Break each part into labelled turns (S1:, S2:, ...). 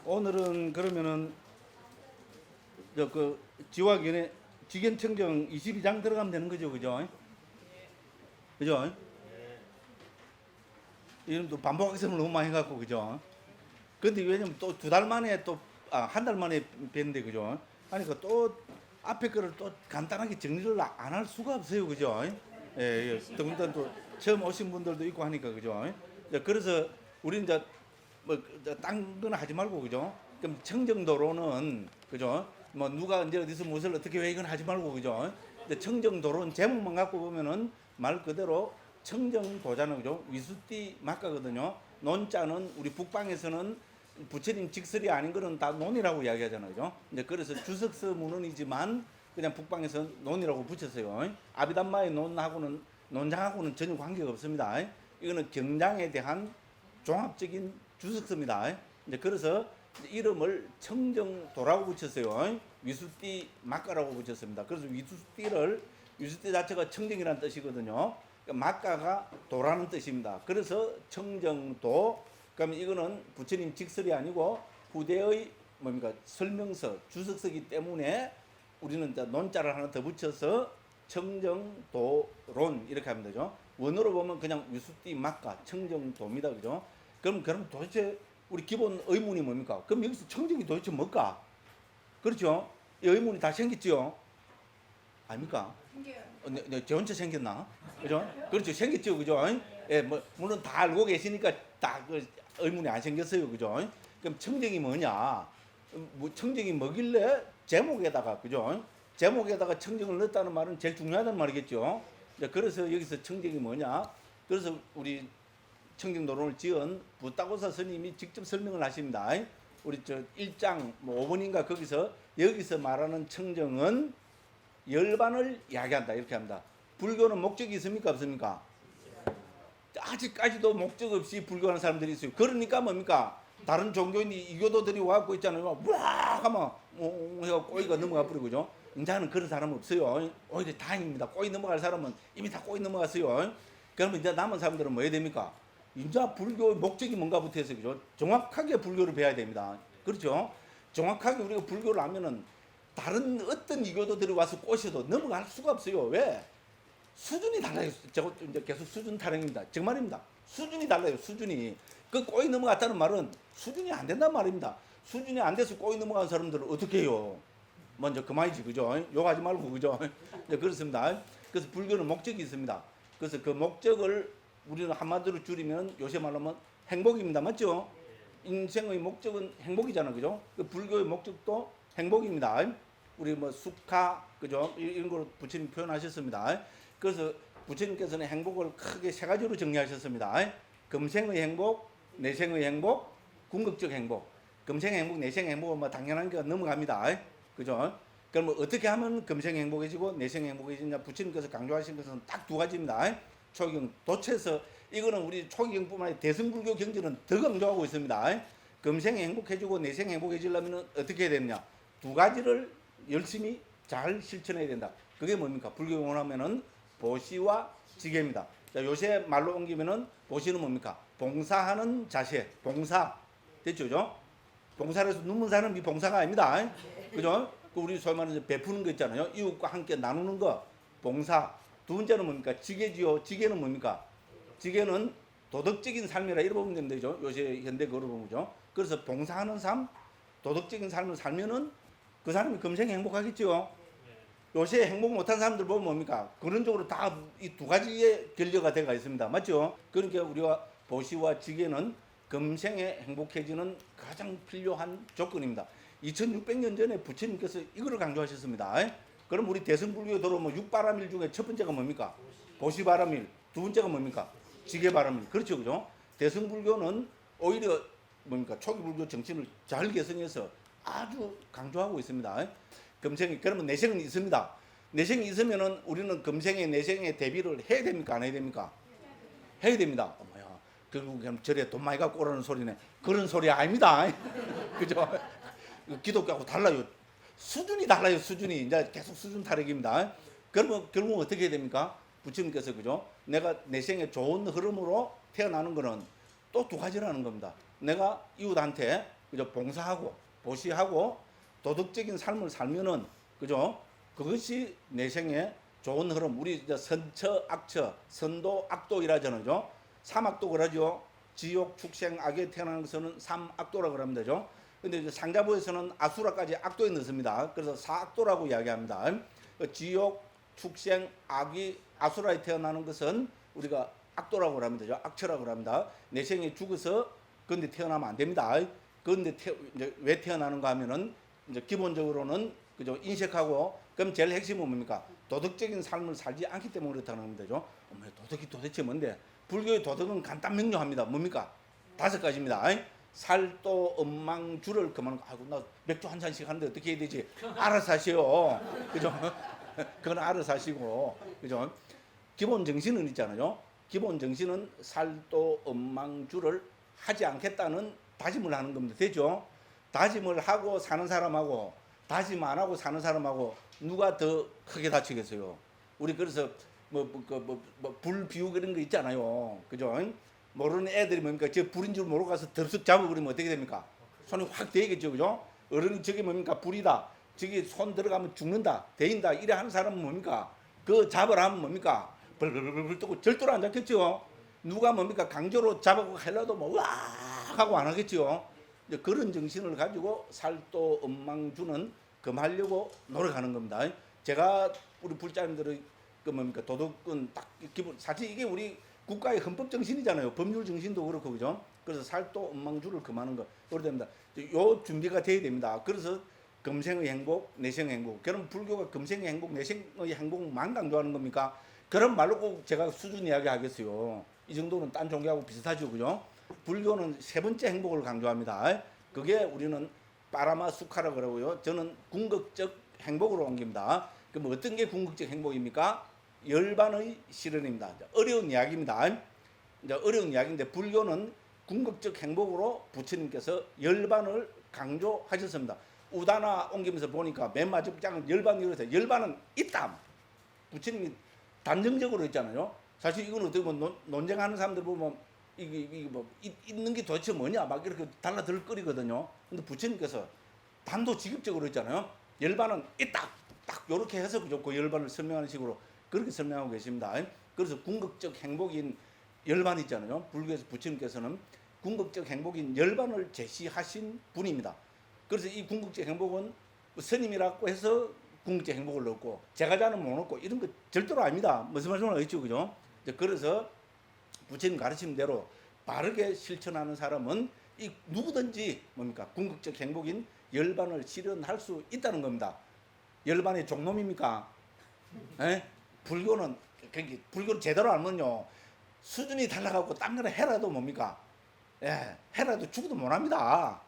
S1: 오늘은 그러면은 그 지화견에 지견청정 22장 들어가면 되는 거죠, 그죠? 그죠? 이름도 반복 학습을 너무 많이 해갖고 그죠? 근데 왜냐면 또 두 달 만에 한 달 만에 뵀는데 그죠? 그러니까 또 앞에 거를 또 간단하게 정리를 안 할 수가 없어요, 그죠? 예, 더군다나 또 처음 오신 분들도 있고 하니까 그죠? 그래서 우리는 이제 뭐딴 거는 하지 말고 그죠? 그럼 청정도로는 그죠? 뭐 누가 언제 어디서 무엇을 어떻게 왜 이건 하지 말고 그죠? 청정도로는 제목만 갖고 보면은 말 그대로 청정도자는 그죠? 위수띠 막가거든요. 논자는 우리 북방에서는 부처님 직설이 아닌 거는 다 논이라고 이야기하잖아요, 그죠? 이제 그래서 주석서 문헌이지만 그냥 북방에서 논이라고 붙였어요. 아비담마의 논장하고는 전혀 관계가 없습니다. 이거는 경장에 대한 종합적인 주석서입니다. 이제 그래서 이름을 청정도라고 붙였어요. 위수띠 막가라고 붙였습니다. 그래서 위수띠 자체가 청정이라는 뜻이거든요. 그러니까 막가가 도라는 뜻입니다. 그래서 청정도. 그러면 이거는 부처님 직설이 아니고 후대의 설명서, 주석서이기 때문에 우리는 논자를 하나 더 붙여서 청정도론 이렇게 하면 되죠. 원어로 보면 그냥 위수띠 막가 청정도입니다, 그죠? 그럼 도대체 우리 기본 의문이 뭡니까? 그럼 여기서 청정이 도대체 뭘까? 그렇죠? 이 의문이 다 생겼죠? 아닙니까? 생겨요. 제 혼자 생겼나? 그죠? 그렇죠. 생겼죠. 그죠? 예, 뭐, 물론 다 알고 계시니까 다 의문이 안 생겼어요. 그죠? 그럼 청정이 뭐냐? 뭐 청정이 뭐길래 제목에다가, 그죠? 제목에다가 청정을 넣었다는 말은 제일 중요하다는 말이겠죠? 그래서 여기서 청정이 뭐냐? 그래서 우리 청정도론을 지은 부따고사 스님이 직접 설명을 하십니다. 우리 1장 5번인가 여기서 말하는 청정은 열반을 이야기한다 이렇게 합니다. 불교는 목적이 있습니까 없습니까? 아직까지도 목적 없이 불교하는 사람들이 있어요. 그러니까 뭡니까? 다른 종교인 이교도들이 와갖고 있잖아요. 와 하면 해가 꼬이가 넘어가 버리고 그죠? 이제는 그런 사람 없어요. 오히려 다행입니다. 꼬이 넘어갈 사람은 이미 다 꼬이 넘어갔어요. 그러면 이제 남은 사람들은 뭐 해야 됩니까? 이제 불교의 목적이 뭔가부터 해서 그죠? 정확하게 불교를 배워야 됩니다. 그렇죠? 정확하게 우리가 불교를 하면은 다른 어떤 이교도들이 와서 꼬셔도 넘어갈 수가 없어요. 왜? 수준이 달라요. 제가 이제 계속 수준 타령입니다. 정말입니다. 수준이 달라요. 수준이. 그 꼬이 넘어갔다는 말은 수준이 안 된단 말입니다. 수준이 안 돼서 꼬이 넘어간 사람들은 어떻게 해요? 먼저 그만이지, 그죠? 욕하지 말고, 그죠? 네, 그렇습니다. 그래서 불교는 목적이 있습니다. 그래서 그 목적을 우리는 한마디로 줄이면 요새 말로 하면 행복입니다. 맞죠? 인생의 목적은 행복이잖아, 그죠? 그 불교의 목적도 행복입니다. 우리 수카, 그죠? 이런 걸 부처님 표현하셨습니다. 그래서 부처님께서는 행복을 크게 세 가지로 정리하셨습니다. 금생의 행복, 내생의 행복, 궁극적 행복. 금생의 행복, 내생의 행복은 당연한 게 넘어갑니다. 그죠? 그럼 어떻게 하면 금생의 행복해지고 내생의 행복해지냐? 부처님께서 강조하신 것은 딱 두 가지입니다. 초기경 도체에서 이거는 우리 초기경뿐만 아니라 대승불교 경전은 더 강조하고 있습니다. 금생에 행복해지고 내생에 행복해지려면 어떻게 해야 되느냐? 두 가지를 열심히 잘 실천해야 된다. 그게 뭡니까? 불교 용어하면은 보시와 지계입니다. 자, 요새 말로 옮기면은 보시는 뭡니까? 봉사하는 자세, 봉사 됐죠, 그죠? 봉사를 해서 눈물 사람이 봉사가 아닙니다. 그죠? 우리 소위 말하는 베푸는 거 있잖아요. 이웃과 함께 나누는 거, 봉사. 두 번째는 뭡니까? 지계지요. 지계는 뭡니까? 지계는 도덕적인 삶이라 이렇게 보면 되면 되죠. 요새 현대 그걸 보면 그죠. 그래서 봉사하는 삶, 도덕적인 삶을 살면은 그 사람이 금생에 행복하겠죠. 요새 행복 못한 사람들 보면 뭡니까? 그런 쪽으로 다 이 두 가지의 결려가 되어 있습니다. 맞죠? 그러니까 우리가 보시와 지계는 금생에 행복해지는 가장 필요한 조건입니다. 2600년 전에 부처님께서 이거를 강조하셨습니다. 그럼 우리 대승불교에 들어오면 육바람일 중에 첫 번째가 뭡니까? 보시바람일. 두 번째가 뭡니까? 지계바람일. 그렇죠, 그죠? 대승불교는 오히려 뭡니까? 초기불교 정신을 잘 개성해서 아주 강조하고 있습니다. 금생이, 그러면 내생은 있습니다. 내생이 있으면은 우리는 금생에 내생에 대비를 해야 됩니까? 안 해야 됩니까? 해야 됩니다. 어머야, 결국 절에 돈 많이 갖고 오라는 소리네. 그런 소리 아닙니다. 그죠? 기독교하고 달라요. 수준이 달라요. 수준이. 이제 계속 수준 타락입니다. 그러면 결국 어떻게 해야 됩니까? 부처님께서 그죠? 내가 내 생에 좋은 흐름으로 태어나는 거는 또 두 가지라는 겁니다. 내가 이웃한테 그죠? 봉사하고 보시하고 도덕적인 삶을 살면은 그죠? 그것이 내 생에 좋은 흐름. 우리 이제 선처, 악처, 선도, 악도 이라잖아요. 삼악도 그러죠. 지옥, 축생, 악에 태어나는 것은 삼악도라고 그러면 되죠. 근데 이제 상자부에서는 아수라까지 악도에 넣습니다. 그래서 사악도라고 이야기합니다. 지옥, 축생, 악이 아수라에 태어나는 것은 우리가 악도라고 하면 되죠. 악처라고 합니다. 내 생에 죽어서 그런데 태어나면 안 됩니다. 그런데 이제 왜 태어나는가 하면은 이제 기본적으로는 그죠? 인식하고 그럼 제일 핵심은 뭡니까? 도덕적인 삶을 살지 않기 때문에 그렇다는 거죠. 도덕이 도대체 뭔데? 불교의 도덕은 간단 명료합니다. 뭡니까? 5가지입니다. 살도 엄망주를 그만. 아이고 나 맥주 한 잔씩 하는데 어떻게 해야 되지? 알아서 하시오. 그죠? 그건 알아서 하시고 그죠? 기본 정신은 있잖아요. 기본 정신은 살도 엄망주를 하지 않겠다는 다짐을 하는 겁니다. 되죠? 다짐을 하고 사는 사람하고 다짐 안 하고 사는 사람하고 누가 더 크게 다치겠어요? 우리 그래서 불 비우고 그런 거 있잖아요. 그죠? 모르는 애들이 뭡니까? 저 불인 줄 모르고 가서 덥석 잡아버리면 어떻게 됩니까? 손이 확 대겠죠. 그죠? 어른이 저게 뭡니까? 불이다. 저기 손 들어가면 죽는다. 대인다. 이래 하는 사람은 뭡니까? 그 잡으라 하면 뭡니까? 벌벌벌벌 뜨고 절도로 안 잡겠죠. 누가 뭡니까? 강제로 잡아고 하려도 뭐 와 하고 안 하겠죠. 이제 그런 정신을 가지고 살도 엄망주는 금하려고 노력하는 겁니다. 제가 우리 불자님들의 그 뭡니까? 도덕은 딱 기본. 사실 이게 우리 국가의 헌법 정신이잖아요. 법률 정신도 그렇고 그죠? 그래서 살도 엄망주를 금하는 거 그래야 됩니다. 요 준비가 돼야 됩니다. 그래서 금생의 행복, 내생의 행복. 그럼 불교가 금생의 행복, 내생의 행복만 강조하는 겁니까? 그런 말로 꼭 제가 수준 이야기 하겠어요. 이 정도는 딴 종교하고 비슷하죠, 그죠? 불교는 3번째 행복을 강조합니다. 그게 우리는 빠라마 수카라고 그러고요. 저는 궁극적 행복으로 옮깁니다. 그럼 어떤 게 궁극적 행복입니까? 열반의 실현입니다. 어려운 이야기입니다. 이제 어려운 이야기인데 불교는 궁극적 행복으로 부처님께서 열반을 강조하셨습니다. 우다나 옮기면서 보니까 맨 마지막 장은 열반이라고 해서 열반은 있다. 부처님이 단정적으로 했잖아요. 사실 이건 어떻게 보면 논쟁하는 사람들 보면 이게 뭐 있는 게 도대체 뭐냐 막 이렇게 달라들 거리거든요. 근데 부처님께서 단도직입적으로 했잖아요. 열반은 있다. 딱 이렇게 해서 그 열반을 설명하는 식으로 그렇게 설명하고 계십니다. 그래서 궁극적 행복인 열반 있잖아요. 불교에서 부처님께서는 궁극적 행복인 열반을 제시하신 분입니다. 그래서 이 궁극적 행복은 스님이라고 해서 궁극적 행복을 얻고 제가자는 못 얻고 이런 거 절대로 아닙니다. 무슨 말씀을 하겠죠, 그죠? 그래서 부처님 가르침대로 바르게 실천하는 사람은 이 누구든지 뭡니까 궁극적 행복인 열반을 실현할 수 있다는 겁니다. 열반의 종놈입니까? 에? 불교는 불교를 제대로 알면요 수준이 달라가고 딴 거는 해라도 뭡니까? 예, 해라도 죽어도 못합니다.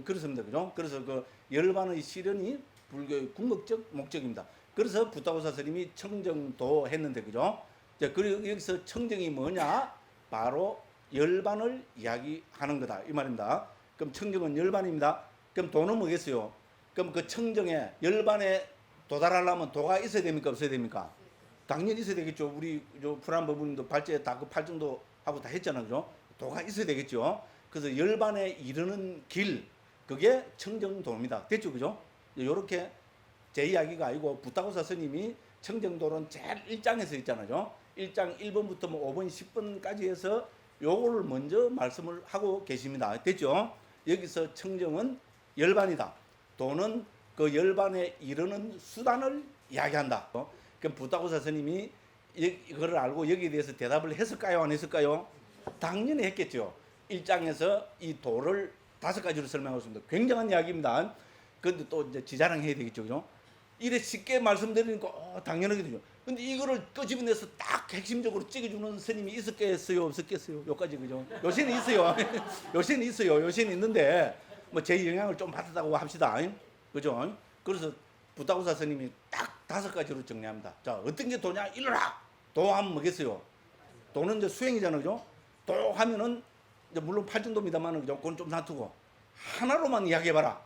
S1: 그렇습니다, 그죠? 그래서 그 열반의 실현이 불교의 궁극적 목적입니다. 그래서 부타고사 스님이 청정도 했는데, 그죠? 그리고 여기서 청정이 뭐냐? 바로 열반을 이야기하는 거다 이 말입니다. 그럼 청정은 열반입니다. 그럼 도는 뭐겠어요? 그럼 그 청정에 열반에 도달하려면 도가 있어야 됩니까? 없어야 됩니까? 당연히 있어야 되겠죠. 우리 불안법문도 발제 다 그 팔정도 하고 다 했잖아요, 그죠? 도가 있어야 되겠죠. 그래서 열반에 이르는 길 그게 청정도입니다. 됐죠, 그죠? 이렇게 제 이야기가 아니고 부타고사 스님이 청정도는 제일 1장에서 있잖아요. 1장 1번부터 뭐 5번, 10번까지 해서 요거를 먼저 말씀을 하고 계십니다. 됐죠? 여기서 청정은 열반이다. 도는 그 열반에 이르는 수단을 이야기한다. 그럼 부타고사 스님이 이거를 알고 여기에 대해서 대답을 했을까요? 안 했을까요? 당연히 했겠죠. 1장에서 이 도를 5가지로 설명하고 있습니다. 굉장한 이야기입니다. 그런데 또 이제 지자랑해야 되겠죠, 그죠? 이래 쉽게 말씀드리니까 당연하게 되죠. 근데 이거를 끄집어내서 딱 핵심적으로 찍어주는 스님이 있었겠어요, 없었겠어요? 여기까지, 그죠? 요새는 있어요. 요새는 있어요. 요새는 있는데 뭐 제 영향을 좀 받았다고 합시다, 그죠? 그래서 부타고사 스님이 딱 5가지로 정리합니다. 자, 어떤 게 도냐? 일러라. 도 하면 뭐겠어요? 도는 이제 수행이잖아요, 그죠? 도 하면은 이제 물론 팔정도입니다만은 그죠? 그건 좀 놔두고 하나로만 이야기해봐라.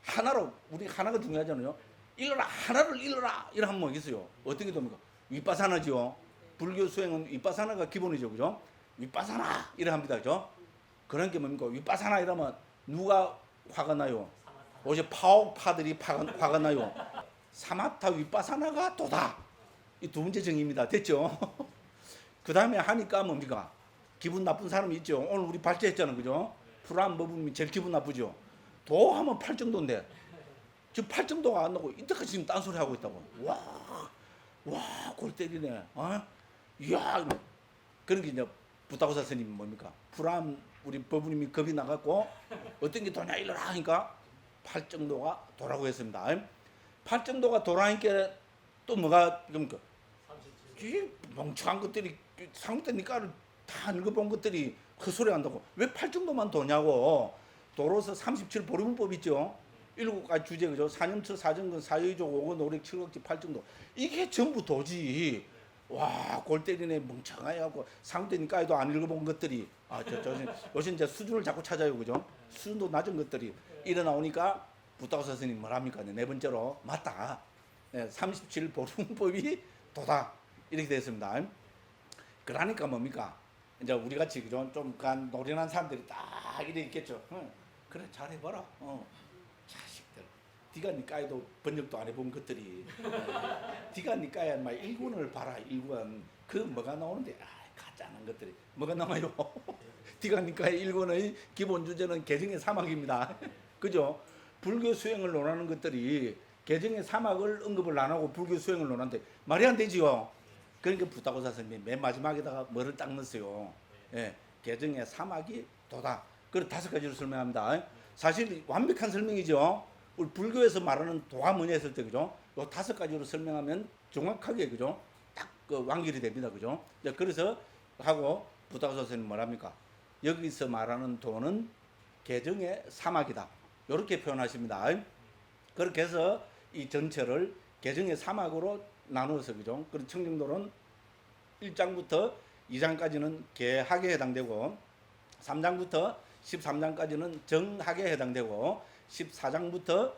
S1: 하나로 우리 하나가 중요하잖아요. 일러라 하나를 일러라 이러 하면 뭐겠어요? 어떻게 됩니까? 윗바사나죠. 불교 수행은 윗바사나가 기본이죠, 그죠? 윗바사나 이러 합니다, 그죠? 그런 게 뭡니까? 윗바사나 이러면 누가 화가 나요. 어제 파옥파들이 화가 나요. 사마타 위빠사나가 도다. 이 두 번째 정의입니다. 됐죠? 그 다음에 하니까 뭡니까? 기분 나쁜 사람이 있죠. 오늘 우리 발제했잖아, 그죠? 불안 먹으면 제일 기분 나쁘죠. 도 하면 8정도인데 지금 8정도가 안 나고 이때까지 지금 딴소리 하고 있다고. 와, 골 때리네. 이야. 그런 게 이제 부타고사 스님이 뭡니까? 불안 우리 법부님이 겁이 나갖고 어떤 게 도냐 이러라 하니까 8정도가 도라고 했습니다. 8정도가 도라니까 또 뭐가 그러니까 이 멍청한 것들이 상대니까를 다 읽어본 것들이 헛소리 한다고 왜 8정도만 도냐고. 도로서 37 보리문법 있죠. 7가지 주제 그죠. 사념처 사정근 사유족 오건 오력 칠각지 8정도 이게 전부 도지. 와, 골 때리네 멍청하게 하고 상대니까도 안 읽어본 것들이 요새 이제 수준을 자꾸 찾아요, 그죠? 수준도 낮은 것들이 일어나오니까 부타고사 스님 뭐랍니까? 네 번째로 맞다. 37 보리문법이 도다 이렇게 됐습니다. 그러니까 뭡니까? 이제 우리 같이 그죠? 좀 노련한 사람들이 딱 이래 있겠죠. 그래 잘해봐라. 자식들. 네가 니까에도 번역도 안 해본 것들이. 네가 니까에 막 일군을 봐라. 일군 그 뭐가 나오는데 가짜는 것들이 뭐가 나와요? 네가 니까에 일군의 기본 주제는 개정의 사막입니다. 그죠? 불교 수행을 논하는 것들이 개정의 사막을 언급을 안 하고 불교 수행을 논하는데 말이 안 되지요. 그러니까 부타고사 스님이 맨 마지막에다가 뭐를 딱 넣었어요. 개정의 사막이 도다. 그걸 5가지로 설명합니다. 사실 완벽한 설명이죠. 우리 불교에서 말하는 도가 뭐냐 했을 때 그죠? 요 5가지로 설명하면 정확하게 그죠? 딱 그 완결이 됩니다. 그죠? 그래서 하고 부타고사 스님 뭐랍니까? 여기서 말하는 도는 개정의 사막이다. 이렇게 표현하십니다. 그렇게 해서 이 전체를 개정의 사막으로 나누어서 그죠? 그리고 청정도는 1장부터 2장까지는 개학에 해당되고 3장부터 13장까지는 정학에 해당되고 14장부터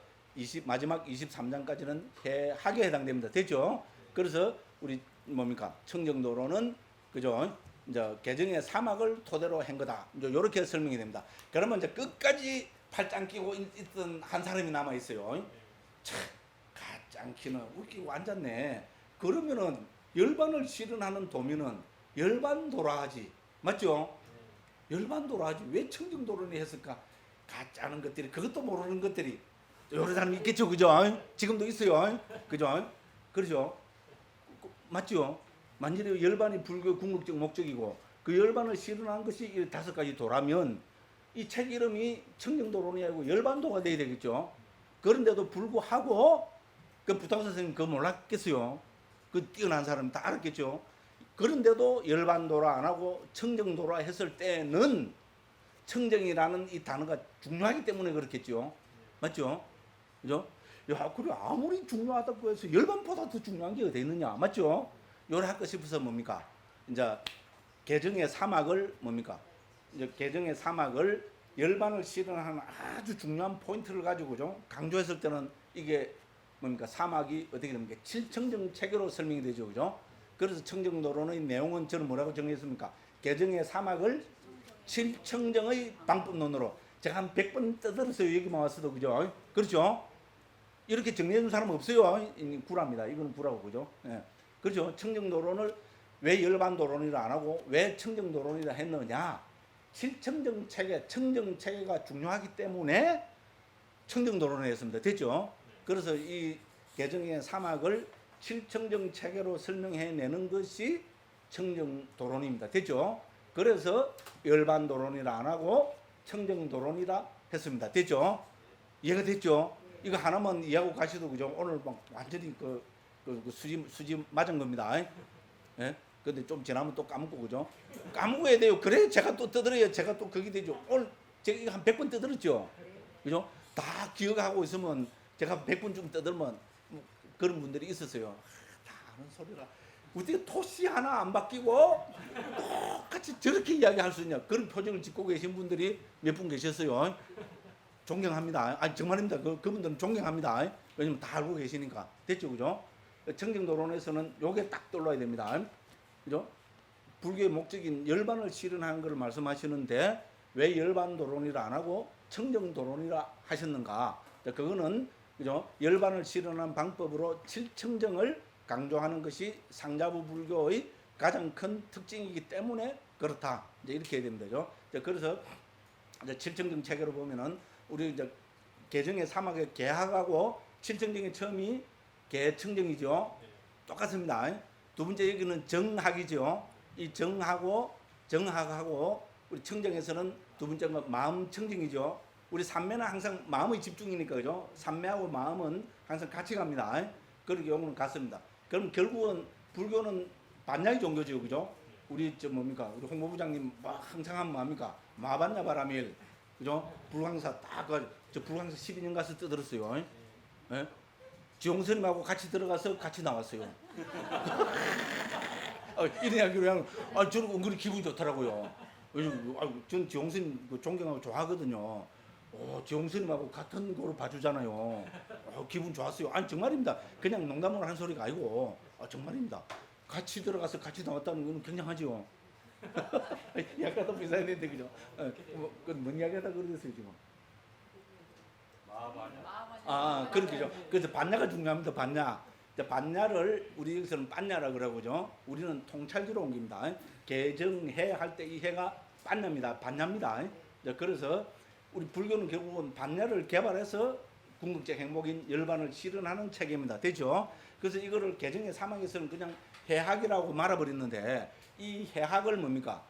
S1: 마지막 23장까지는 해학에 해당됩니다. 됐죠? 그래서 우리 뭡니까? 청정도로는 그죠? 이제 개정의 사막을 토대로 한 거다. 이제 이렇게 설명이 됩니다. 그러면 이제 끝까지 팔짱 끼고 있던 한 사람이 남아 있어요. 참 가짱키는 웃기고 앉았네. 그러면은 열반을 실현하는 도면은 열반도라 하지. 맞죠? 열반도라 하지. 왜 청정도론이 했을까? 가짜는 것들이 그것도 모르는 것들이 여러 사람이 있겠죠. 그죠? 지금도 있어요. 그죠? 그렇죠? 맞죠? 만일에 열반이 불교의 궁극적 목적이고 그 열반을 실현한 것이 이 5가지 도라면 이 책 이름이 청정도론이 아니고 열반도가 돼야 되겠죠. 그런데도 불구하고 그 부타고사 선생님 그거 몰랐겠어요. 그 뛰어난 사람이 다 알았겠죠. 그런데도 열반도라 안 하고 청정도라 했을 때는 청정이라는 이 단어가 중요하기 때문에 그렇겠죠. 맞죠? 그죠? 야, 그래 아무리 중요하다고 해서 열반보다 더 중요한 게 어디 있느냐. 맞죠? 요래 할거 싶어서 뭡니까? 이제 개정의 사막을 뭡니까? 이제 개정의 사막을 열반을 실현하는 아주 중요한 포인트를 가지고 좀 강조했을 때는 이게 뭡니까? 사막이 어떻게 됩니까? 7청정 체계로 설명이 되죠. 그죠? 그래서 청정도론의 내용은 저는 뭐라고 정했습니까? 개정의 사막을 7청정의 방법론으로 제가 한 100번 떠들었어요. 여기만 왔어도. 그죠? 그렇죠? 이렇게 정리해 준 사람은 없어요. 구라입니다. 이거는 구라고. 그죠? 예. 그렇죠? 청정도론을 왜 열반도론이라 안 하고 왜 청정도론이라 했느냐? 7청정 체계, 청정 체계가 중요하기 때문에 청정도론을 했습니다. 됐죠? 그래서 이 개정의 사막을 7청정 체계로 설명해내는 것이 청정도론입니다. 됐죠? 그래서 열반도론이라 안 하고 청정도론이라 했습니다. 됐죠? 이해가 됐죠? 이거 하나만 이해하고 가시도 그죠? 오늘 막 완전히 그 수지 맞은 겁니다. 예? 근데 좀 지나면 또 까먹고 그죠? 까먹고 해야 돼요. 그래 제가 또 떠들어야 제가 또 그게 되죠. 오늘 제가 이거 한 100번 떠들었죠. 그죠? 다 기억하고 있으면 제가 100번 좀 떠들면 뭐 그런 분들이 있었어요. 다 아는 소리라. 어떻게 토시 하나 안 바뀌고 똑같이 저렇게 이야기할 수 있냐. 그런 표정을 짓고 계신 분들이 몇 분 계셨어요. 존경합니다. 아니 정말입니다. 그분들은 존경합니다. 왜냐면 다 알고 계시니까. 됐죠, 그죠? 청정도론에서는 요게 딱 떠올라야 됩니다. 그죠? 불교의 목적인 열반을 실현하는 것을 말씀하시는데 왜 열반도론이라 안 하고 청정도론이라 하셨는가? 그거는 그죠? 열반을 실현한 방법으로 칠청정을 강조하는 것이 상자부 불교의 가장 큰 특징이기 때문에 그렇다. 이제 이렇게 해야 됩니다. 그래서 이제 칠청정 체계로 보면은 우리 이제 개정의 사막의 개학하고 칠청정의 처음이 개청정이죠. 똑같습니다. 두 번째 여기는 정학이죠. 이 정학하고 우리 청정에서는 두 번째가 마음 청정이죠. 우리 삼매는 항상 마음의 집중이니까 그죠? 삼매하고 마음은 항상 같이 갑니다. 그런 경우는 같습니다. 그럼 결국은 불교는 반야의 종교죠, 그죠? 우리 뭡니까? 우리 홍보부장님 항상 하면 뭐합니까? 마반야 바라밀, 그죠? 불광사 저 불광사 12년 가서 떠들었어요. 예? 지용스님하고 같이 들어가서 같이 나왔어요. 이런 이야기를 하면 저는 은근히 기분이 좋더라고요. 전 지용스님 존경하고 좋아하거든요. 지용스님하고 같은 거로 봐주잖아요. 기분 좋았어요. 아니 정말입니다. 그냥 농담으로 한 소리가 아니고 정말입니다. 같이 들어가서 같이 나왔다는 건 굉장하죠. 약간도 비슷했는데 그죠? 뭔 이야기하다 그러겠어요 지금. 그렇죠. 그래서 반야가 중요합니다. 반야. 반야를 우리 여기서는 반야라 그러고죠. 우리는 통찰기로 옮깁니다. 개정해 할 때 이 해가 반야입니다. 반야입니다. 그래서 우리 불교는 결국은 반야를 개발해서 궁극적 행복인 열반을 실현하는 체계입니다. 되죠? 그래서 이거를 개정의 사막에서는 그냥 해학이라고 말아버렸는데 이 해학을 뭡니까?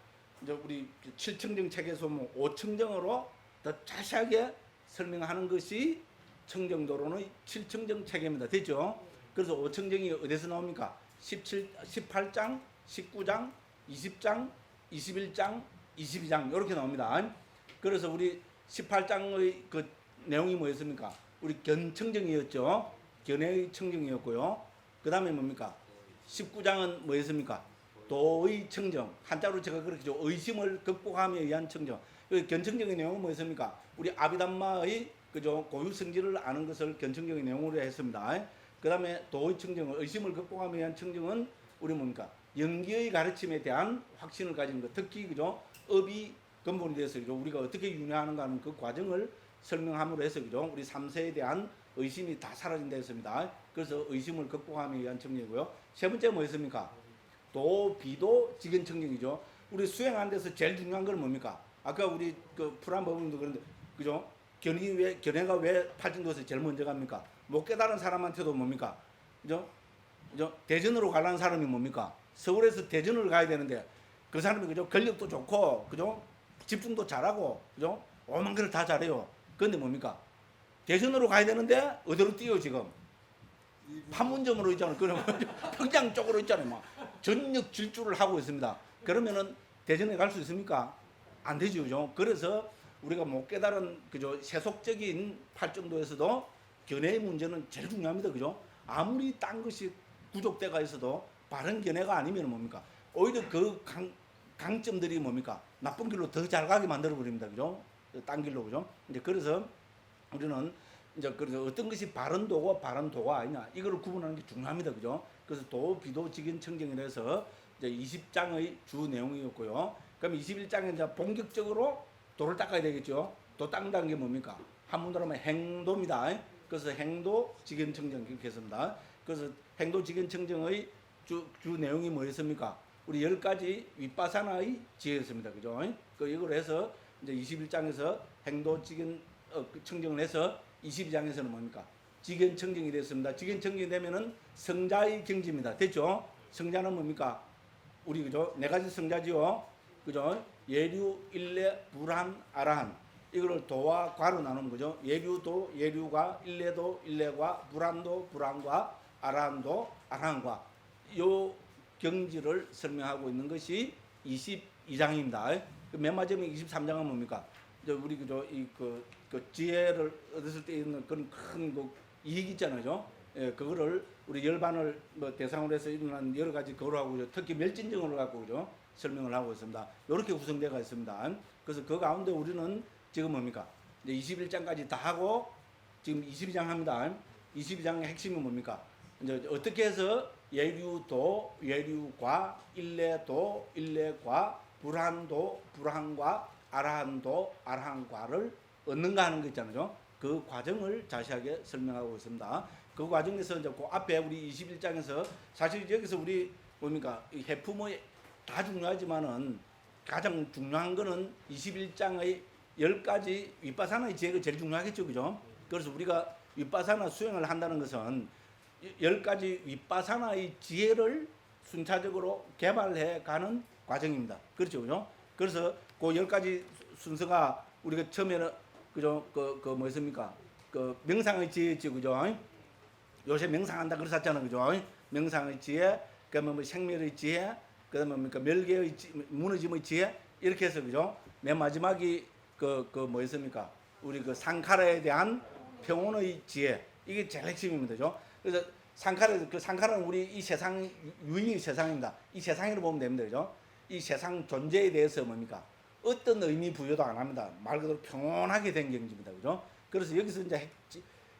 S1: 이제 우리 칠청정 책에서 뭐 오청정으로 더 자세하게 설명하는 것이 청정도론의 칠청정 체계입니다. 되죠? 그래서 오청정이 어디서 나옵니까? 18장, 19장, 20장, 21장, 22장 이렇게 나옵니다. 그래서 우리 18장의 그 내용이 뭐였습니까? 우리 견청정이었죠. 견해의 청정이었고요. 그 다음에 뭡니까? 19장은 뭐였습니까? 도의 청정. 한자로 제가 그렇게 죠. 의심을 극복함에 의한 청정. 견청정의 내용은 뭐였습니까? 우리 아비담마의 그죠? 고유 성질을 아는 것을 견청정의 내용으로 했습니다. 그 다음에 도의 청정, 의심을 극복함에 의한 청정은 우리 뭡니까? 영기의 가르침에 대한 확신을 가지는 것. 특히 그죠? 업이 근본이 돼서 그죠? 우리가 어떻게 윤회하는가 하는 그 과정을 설명함으로 해서 그죠? 우리 3세에 대한 의심이 다 사라진다 했습니다. 그래서 의심을 극복함에 의한 청정이고요. 세 번째 뭐였습니까? 도, 비도, 직연 청정이죠. 우리 수행하는 데서 제일 중요한 건 뭡니까? 아까 우리 그 풀한 법문도 그런데 그죠? 견해가 왜 팔진도에서 제일 먼저 갑니까? 못 깨달은 사람한테도 뭡니까? 그죠? 대전으로 가려는 사람이 뭡니까? 서울에서 대전을 가야 되는데 그 사람이 그죠? 권력도 좋고 그죠? 집중도 잘하고 그죠? 오만 그를 다 잘해요. 그런데 뭡니까? 대전으로 가야 되는데 어디로 뛰어 지금? 판문점으로 있잖아요. 그러면 평양 쪽으로 있잖아요. 막 전력 질주를 하고 있습니다. 그러면은 대전에 갈 수 있습니까? 안 되죠, 그죠? 그래서 우리가 못 깨달은 그죠? 세속적인 팔정도에서도 견해의 문제는 제일 중요합니다, 그죠? 아무리 딴 것이 구족대가 있어도 바른 견해가 아니면 뭡니까? 오히려 그 강점들이 뭡니까? 나쁜 길로 더 잘 가게 만들어 버립니다, 그죠? 딴 길로, 그죠? 이제 그래서 우리는 이제 그래서 어떤 것이 바른 도고 바른 도가 아니냐 이거를 구분하는 게 중요합니다, 그죠? 그래서 도, 비도, 직연, 청정이라 해서 이제 20장의 주 내용이었고요. 그럼 21장에 이제 본격적으로 도를 닦아야 되겠죠. 도 닦는다는 게 뭡니까? 한문으로 하면 행도입니다. 그래서 행도, 직연, 청정 이렇게 했습니다. 그래서 행도, 직연, 청정의 주 내용이 뭐였습니까? 우리 10가지 윗바사나의 지혜였습니다, 그죠? 이걸 해서 이제 21장에서 행도, 직연, 청정을 해서 22장에서는 뭡니까? 직연 청정이 됐습니다. 직연 청정이 되면은 성자의 경지입니다. 됐죠? 성자는 뭡니까? 우리 그죠? 네 가지 성자지요. 그죠? 예류, 일례, 불한, 아라한. 이거를 도와 과로 나누는 거죠. 예류도, 예류과, 일례도, 일례과, 불한도, 불한과, 아라한도, 아라한과. 요 경지를 설명하고 있는 것이 22장입니다. 맨 마지막에 23장은 뭡니까? 이제 우리 그죠? 그 지혜를 얻었을 때 있는 그런 큰 그 이익 있잖아요. 예, 그거를 우리 열반을 뭐 대상으로 해서 일어난 여러 가지 그걸 하고 특히 멸진정을 갖고 그죠? 설명을 하고 있습니다. 이렇게 구성되어 있습니다. 그래서 그 가운데 우리는 지금 뭡니까? 이제 21장까지 다 하고 지금 22장 합니다. 22장의 핵심이 뭡니까? 이제 어떻게 해서 예류도, 예류과, 일례도, 일례과, 불한도, 불한과, 아라한도, 아라한과를 얻는가 하는 거 있잖아요. 그 과정을 자세하게 설명하고 있습니다. 그 과정에서 이제 그 앞에 우리 21장에서 사실 여기서 우리 뭡니까 이 해품의 다 중요하지만은 가장 중요한 거는 21장의 10가지 윗바사나의 지혜가 제일 중요하겠죠, 그죠? 그래서 우리가 윗바사나 수행을 한다는 것은 10가지 윗바사나의 지혜를 순차적으로 개발해 가는 과정입니다. 그렇죠, 그죠? 그래서 그 10가지 순서가 우리가 처음에는 그죠? 뭐였습니까? 그 명상의 지혜였죠, 그죠? 요새 명상한다 그랬었잖아요, 그죠? 명상의 지혜, 그다음에 뭐 생멸의 지혜, 그다음에 뭡니까 멸계의 무너짐의 지혜 이렇게 해서 그죠? 맨 마지막이 뭐였습니까? 우리 그 상카라에 대한 평온의 지혜 이게 제일 핵심입니다, 그죠? 그래서 상카라는 우리 이 세상 유의의 세상입니다. 이 세상으로 보면 됩니다, 그죠? 이 세상 존재에 대해서 뭡니까? 어떤 의미 부여도 안 합니다. 말 그대로 평온하게 된 경지입니다, 그죠? 그래서 여기서 이제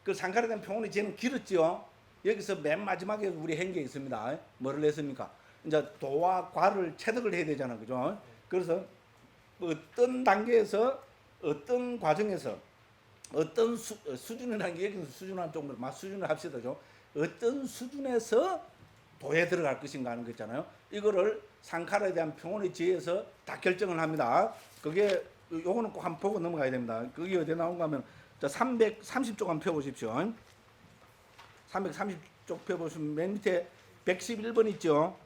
S1: 그 상카라에 대한 평온의 지혜는 길었죠. 여기서 맨 마지막에 우리 한 게 있습니다. 뭐를 했습니까? 이제 도와 과를 체득을 해야 되잖아, 그죠? 그래서 어떤 단계에서 어떤 과정에서 어떤 수준이라는 게 여기서 수준한 정도 수준을 합시다, 그죠? 어떤 수준에서 도에 들어갈 것인가 하는 거 있잖아요. 이거를 상카라에 대한 평온의 지혜에서 다 결정을 합니다. 그게 요거는 꼭 한번 보고 넘어가야 됩니다. 그게 어디 나온가 하면 330쪽 한번 펴보십시오. 330쪽 펴보시면 맨 밑에 111번 있죠.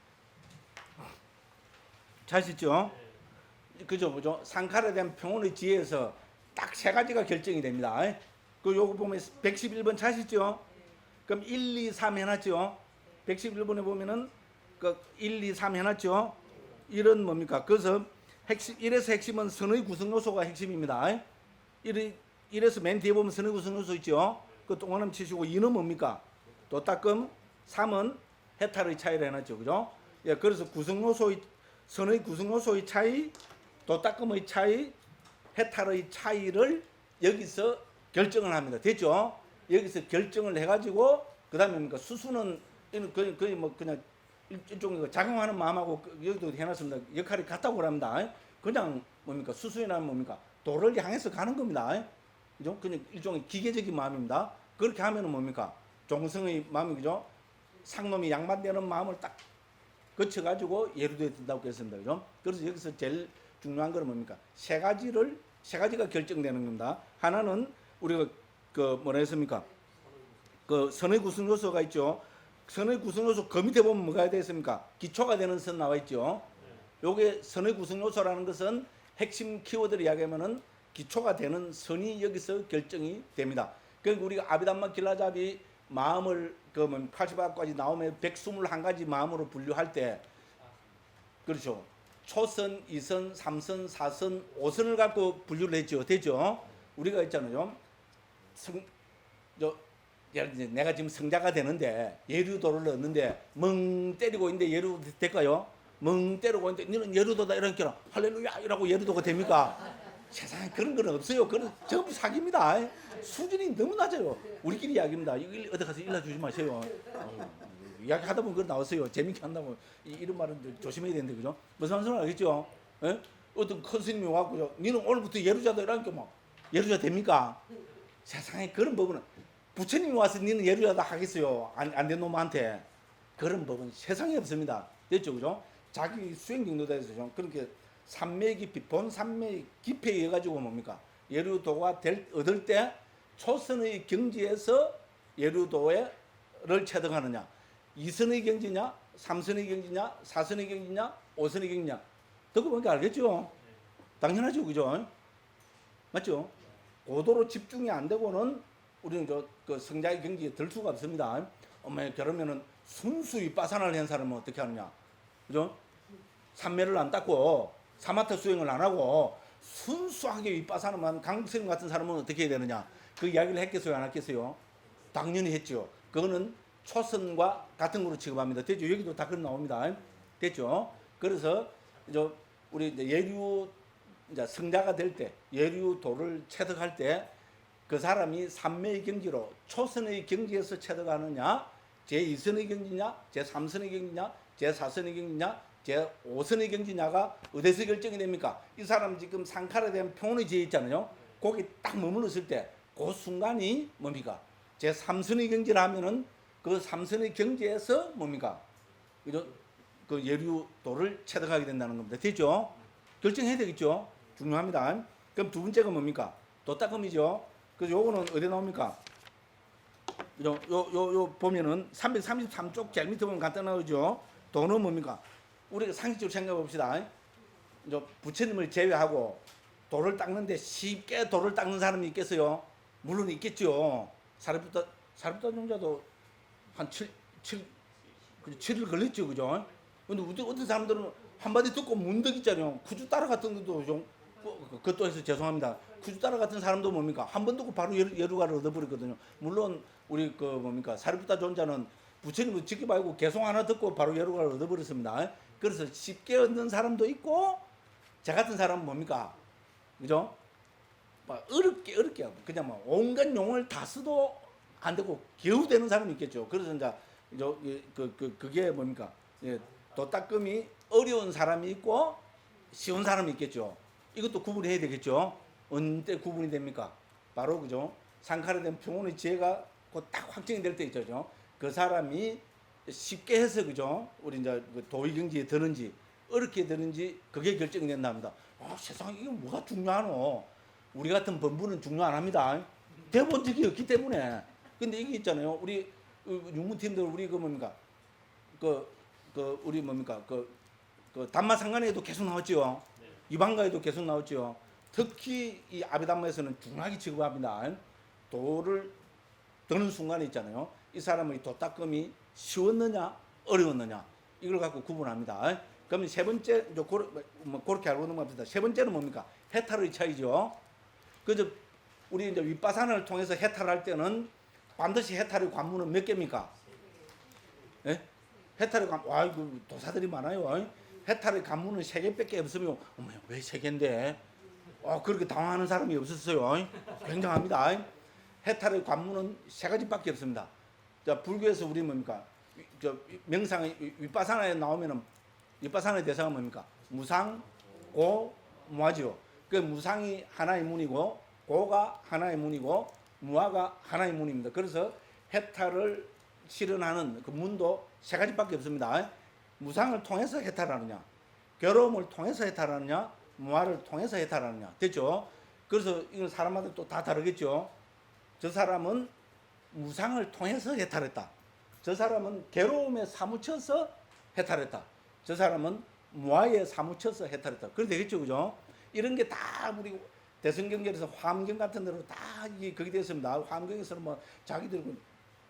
S1: 찾으시죠? 그죠, 그죠? 상카라에 대한 평온의 지혜에서 딱 세 가지가 결정이 됩니다. 그 요거 보면 111번 찾으시죠? 그럼 1, 2, 3 해놨죠? 111번에 보면은 그 1, 2, 3 해놨죠? 이런 뭡니까? 그래서 이래서 핵심은 선의 구성 요소가 핵심입니다. 이래서 맨 뒤에 보면 선의 구성 요소 있죠? 그 동그라미 치시고 2는 뭡니까? 도따끔 3은 해탈의 차이를 해놨죠, 그죠? 예, 그래서 선의 구성 요소의 차이, 도따끔의 차이, 해탈의 차이를 여기서 결정을 합니다. 됐죠? 여기서 결정을 해가지고 그 다음에 뭡니까? 수수는 거의 뭐 그냥 일종의 작용하는 마음하고 여기도 해놨습니다. 역할이 같다고 합니다. 그냥 뭡니까? 수수이라면 뭡니까? 도를 향해서 가는 겁니다. 그죠? 그냥 일종의 기계적인 마음입니다. 그렇게 하면은 뭡니까? 종성의 마음이 그죠? 상놈이 양반되는 마음을 딱 거쳐가지고 예루도에 든다고 했습니다. 그죠? 그래서 여기서 제일 중요한 거는 뭡니까? 세 가지가 결정되는 겁니다. 하나는 우리가 뭐라 했습니까? 그 선의 구성 요소가 있죠. 선의 구성 요소 그 밑에 보면 뭐가 되겠습니까? 기초가 되는 선 나와 있죠. 요게 선의 구성 요소라는 것은 핵심 키워드를 이야기하면은 기초가 되는 선이 여기서 결정이 됩니다. 그러니까 우리가 아비담마 길라잡이 마음을 80가지 나오면 121가지 마음으로 분류할 때 그렇죠. 초선, 2선, 3선, 4선, 5선을 갖고 분류를 했죠. 됐죠? 우리가 있잖아요. 내가 지금 성자가 되는데 예류도를 얻는데 멍 때리고 있는데 예류 될까요? 멍 때리고 있는데 너는 예류도다 이러니까 할렐루야 이라고 예류도가 됩니까? 세상에 그런 건 없어요. 그건 전부 사기입니다. 수준이 너무 낮아요. 우리끼리 이야기입니다. 이거 어디 가서 일러주지 마세요. 이야기 하다 보면 그거 나왔어요. 재밌게 한다고 이런 말은 조심해야 되는데 그죠? 무슨 말인지 알겠죠? 에? 어떤 큰 스님이 와갖고 니는 오늘부터 예루자다 이러니까 뭐 예루자 됩니까? 세상에 그런 법은 부처님이 와서 니는 예루자다 하겠어요. 안 된 놈한테 그런 법은 세상에 없습니다. 됐죠, 그죠? 자기 수행 정도에 대해서 그렇게 삼매 깊이 본 삼매 깊이에 의해 가지고 뭡니까? 예루도가 얻을 때 초선의 경지에서 예루도를 체득하느냐, 2선의 경지냐, 3선의 경지냐, 4선의 경지냐, 5선의 경지냐. 듣고 보니까 알겠죠? 당연하죠, 그죠? 맞죠? 고도로 집중이 안 되고는 우리는 그 성자의 경지에 들 수가 없습니다. 엄마 그러면은 순수히 빠산을 한 사람은 어떻게 하느냐, 그죠? 삼매를 안 닦고 사마타 수행을 안 하고 순수하게 윗바사나만 강국스님 같은 사람은 어떻게 해야 되느냐, 그 이야기를 했겠어요, 안 했겠어요? 당연히 했죠. 그거는 초선과 같은 거로 취급합니다. 됐죠? 여기도 다 그런 나옵니다. 됐죠? 그래서 이제 우리 이제 예류 이제 성자가 될 때, 예류도를 체득할 때 그 사람이 삼매의 경지로 초선의 경지에서 체득하느냐, 제2선의 경지냐, 제3선의 경지냐, 제4선의 경지냐, 제5선의 경지냐가 어디서 결정이 됩니까? 이 사람 지금 상카라에 대한 평온의 지혜 있잖아요. 거기 딱 머물렀을 때 그 순간이 뭡니까? 제 3선의 경지를 하면은 그 3선의 경지에서 뭡니까? 그죠? 그 예류도를 체득하게 된다는 겁니다. 됐죠? 결정해야 되겠죠? 중요합니다. 그럼 두 번째가 뭡니까? 도딱금이죠. 그래서 요거는 어디 나옵니까? 요 보면은 333쪽 제일 밑에 보면 간단하죠. 도는 뭡니까? 우리가 상식적으로 생각해 봅시다. 부처님을 제외하고 돌을 닦는데 쉽게 돌을 닦는 사람이 있겠어요? 물론 있겠죠. 사리부타 종자도 한 7일 걸렸죠. 그죠? 근데 어떤 사람들은 한마디 듣고 문득 있잖아요. 구주 따라 같은 것도 좀, 그것도 해서 죄송합니다. 구주 따라 같은 사람도 뭡니까? 한 번 듣고 바로 예루가를 얻어버렸거든요. 물론 우리 그 뭡니까? 사리부타 존자는 부처님을 지켜봐고 개송 하나 듣고 바로 예루가를 얻어버렸습니다. 그래서 쉽게 얻는 사람도 있고, 저 같은 사람은 뭡니까? 그죠? 막 어렵게 하고, 그냥 막 온갖 용어를 다 써도 안 되고, 겨우 되는 사람이 있겠죠. 그래서 이제, 그게 뭡니까? 예, 도딱금이 어려운 사람이 있고, 쉬운 사람이 있겠죠. 이것도 구분해야 되겠죠. 언제 구분이 됩니까? 바로, 그죠? 상카에 된 평온의 지혜가 곧 딱 확정이 될 때 있죠. 그 사람이 쉽게 해서, 그죠? 우리 이제 도의 경지에 드는지, 어렵게 드는지, 그게 결정이 된답니다. 세상에 이게 뭐가 중요하노? 우리 같은 범부는 중요 안 합니다. 대본적이 없기 때문에. 근데 이게 있잖아요. 우리 육문팀들 우리 그 뭡니까? 우리 뭡니까? 담마상간에도 계속 나왔죠. 이방가에도 계속 나왔죠. 특히 이 아비담마에서는 중하게 취급합니다. 도를 드는 순간에 있잖아요. 이 사람의 도닦음이 쉬웠느냐 어려웠느냐 이걸 갖고 구분합니다. 그러면 세 번째 그렇게 알고 넘어갑시다. 세 번째는 뭡니까? 해탈의 차이죠. 그래서 우리 이제 윗바산을 통해서 해탈할 때는 반드시 해탈의 관문은 몇 개입니까? 예? 해탈의 관문, 와, 이거 도사들이 많아요. 해탈의 관문은 3개밖에 없으면, 어머, 왜 3개인데? 그렇게 당황하는 사람이 없었어요. 굉장합니다. 해탈의 관문은 3가지밖에 없습니다. 자, 불교에서 우리 뭡니까? 명상의 윗바산에 나오면은, 윗바산의 대상은 뭡니까? 무상, 고, 무아지요. 그 무상이 하나의 문이고 고가 하나의 문이고 무아가 하나의 문입니다. 그래서 해탈을 실현하는 그 문도 3가지밖에 없습니다. 무상을 통해서 해탈하느냐, 괴로움을 통해서 해탈하느냐, 무아를 통해서 해탈하느냐. 됐죠? 그래서 이건 사람마다 또 다 다르겠죠. 저 사람은 무상을 통해서 해탈했다. 저 사람은 괴로움에 사무쳐서 해탈했다. 저 사람은 무아에 사무쳐서 해탈했다. 그래 되겠죠, 그죠? 이런 게 다 우리 대성경전에서 화엄경 같은 데로 다 이게 거기 됐습니다. 화엄경에서는 뭐 자기들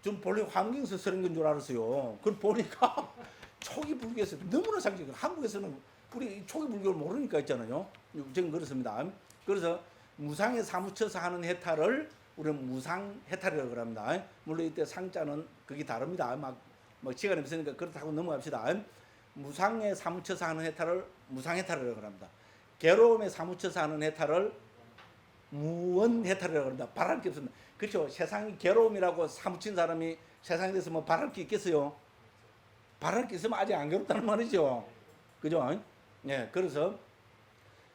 S1: 좀 본래 화엄경에서 쓰는 건 줄 알았어요. 그걸 보니까 초기 불교에서 너무나 상징. 한국에서는 우리 초기 불교를 모르니까 있잖아요. 저는 그렇습니다. 그래서 무상에 사무쳐서 하는 해탈을 우리는 무상 해탈이라고 합니다. 물론 이때 상자는 그게 다릅니다. 뭐 시간이 없으니까 그렇다고 넘어갑시다. 무상에 사무쳐서 하는 해탈을 무상 해탈이라고 합니다. 괴로움에 사무쳐서 하는 해탈을 무원 해탈이라고 합니다. 바랄 게 없습니다. 그렇죠? 세상이 괴로움이라고 사무친 사람이 세상에 대해서 뭐 바랄 게 있겠어요? 바랄 게 있으면 아직 안 괴롭다는 말이죠. 그죠? 예, 그래서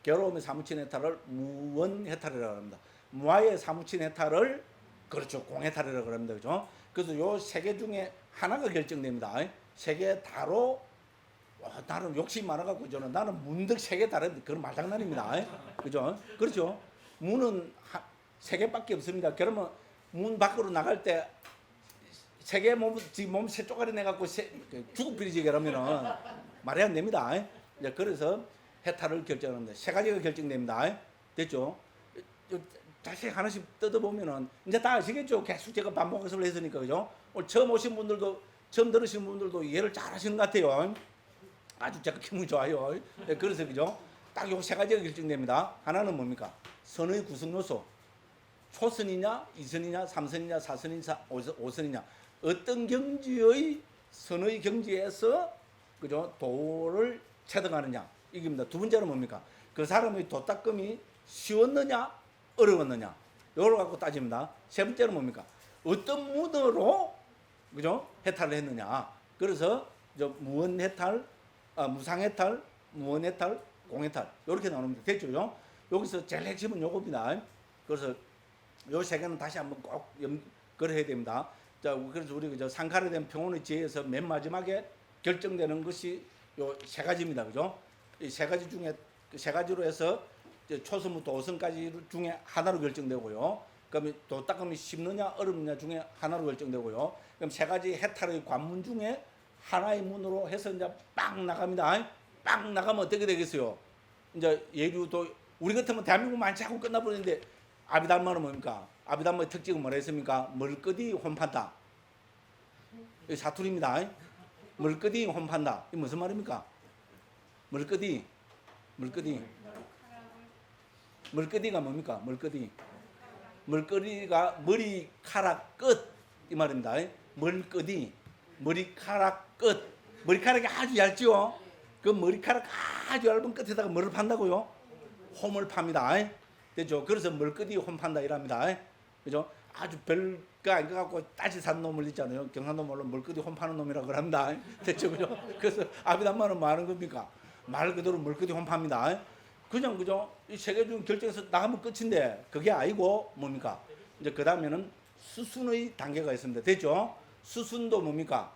S1: 괴로움에 사무친 해탈을 무원 해탈이라고 합니다. 무아에 사무친 해탈을 그렇죠, 공해탈이라고 합니다. 그죠? 그래서 요 3개 중에 하나가 결정됩니다. 3개 다로 나는 욕심이 많아갖고 저는 나는 문득 3개 다른데 그건 말장난입니다. 그죠? 그렇죠? 문은 3개밖에 없습니다. 그러면 문 밖으로 나갈 때 3개 몸 3쪼가리 내갖고 죽을필이지 그러면은 말이 안 됩니다. 이제 그래서 해탈을 결정합니다. 3가지가 결정됩니다. 됐죠? 다시 하나씩 뜯어보면은 이제 다 아시겠죠? 계속 제가 반복해서 했으니까. 그죠? 오늘 처음 오신 분들도 처음 들으신 분들도 이해를 잘 하시는 것 같아요. 아주 제가 기분이 좋아요. 네, 그래서 그죠? 딱 요 3가지가 결정됩니다. 하나는 뭡니까? 선의 구성 요소. 초선이냐, 2선이냐, 3선이냐, 4선이냐, 5선이냐. 어떤 경지의 선의 경지에서 그죠? 도를 체득하느냐. 이겁니다. 두 번째는 뭡니까? 그 사람의 도닦음이 쉬웠느냐, 어려웠느냐. 이걸 갖고 따집니다. 세 번째는 뭡니까? 어떤 문으로 그죠? 해탈을 했느냐. 그래서 무원 해탈, 무상 해탈, 무원 해탈, 공해탈 이렇게 나옵니다. 됐죠? 여기서 제일 핵심은 요겁니다. 그래서 요 세 개는 다시 한번 꼭 연결해야 됩니다. 자, 그래서 우리 저 상칼에 대한 평온의 지혜에서 맨 마지막에 결정되는 것이 요 세 가지입니다. 그죠? 이 세 가지 중에 세 가지로 해서 초선부터 오선까지 중에 하나로 결정되고요. 그러면 도딱감이 쉽느냐 어렵느냐 중에 하나로 결정되고요. 그럼 세 가지 해탈의 관문 중에 하나의 문으로 해서 이제 빵 나갑니다. 빵 나가면 어떻게 되겠어요? 이제 예류도 우리 같으면 대한민국 많지 하고 끝나버리는데 아비담마는 뭡니까? 아비담마의 특징은 뭐라 했습니까? 멀거디 혼판다. 이 사투리입니다. 멀거디 혼판다. 이 무슨 말입니까? 멀거디. 멀거디가 뭡니까? 멀거디가 머리카락 끝 이 말입니다. 멀거디 머리카락 끝. 머리카락이 아주 얇지요. 그 머리카락 아주 얇은 끝에다가 뭐를 판다고요? 홈을 팝니다. 됐죠? 그래서 멀거디 홈 판다 이랍니다. 그죠? 아주 별거 아닌 것 같고 따지 산 놈을 있잖아요. 경상도 말로 멀거디 홈 파는 놈이라고 그럽니다. 됐죠? 그죠? 그래서 아비담마는 뭐 하는 겁니까? 말 그대로 멀거디 홈 팝니다. 그냥 그죠? 이 세 개 중 결정해서 나가면 끝인데 그게 아니고 뭡니까? 이제 그 다음에는 수순의 단계가 있습니다. 됐죠? 수순도 뭡니까?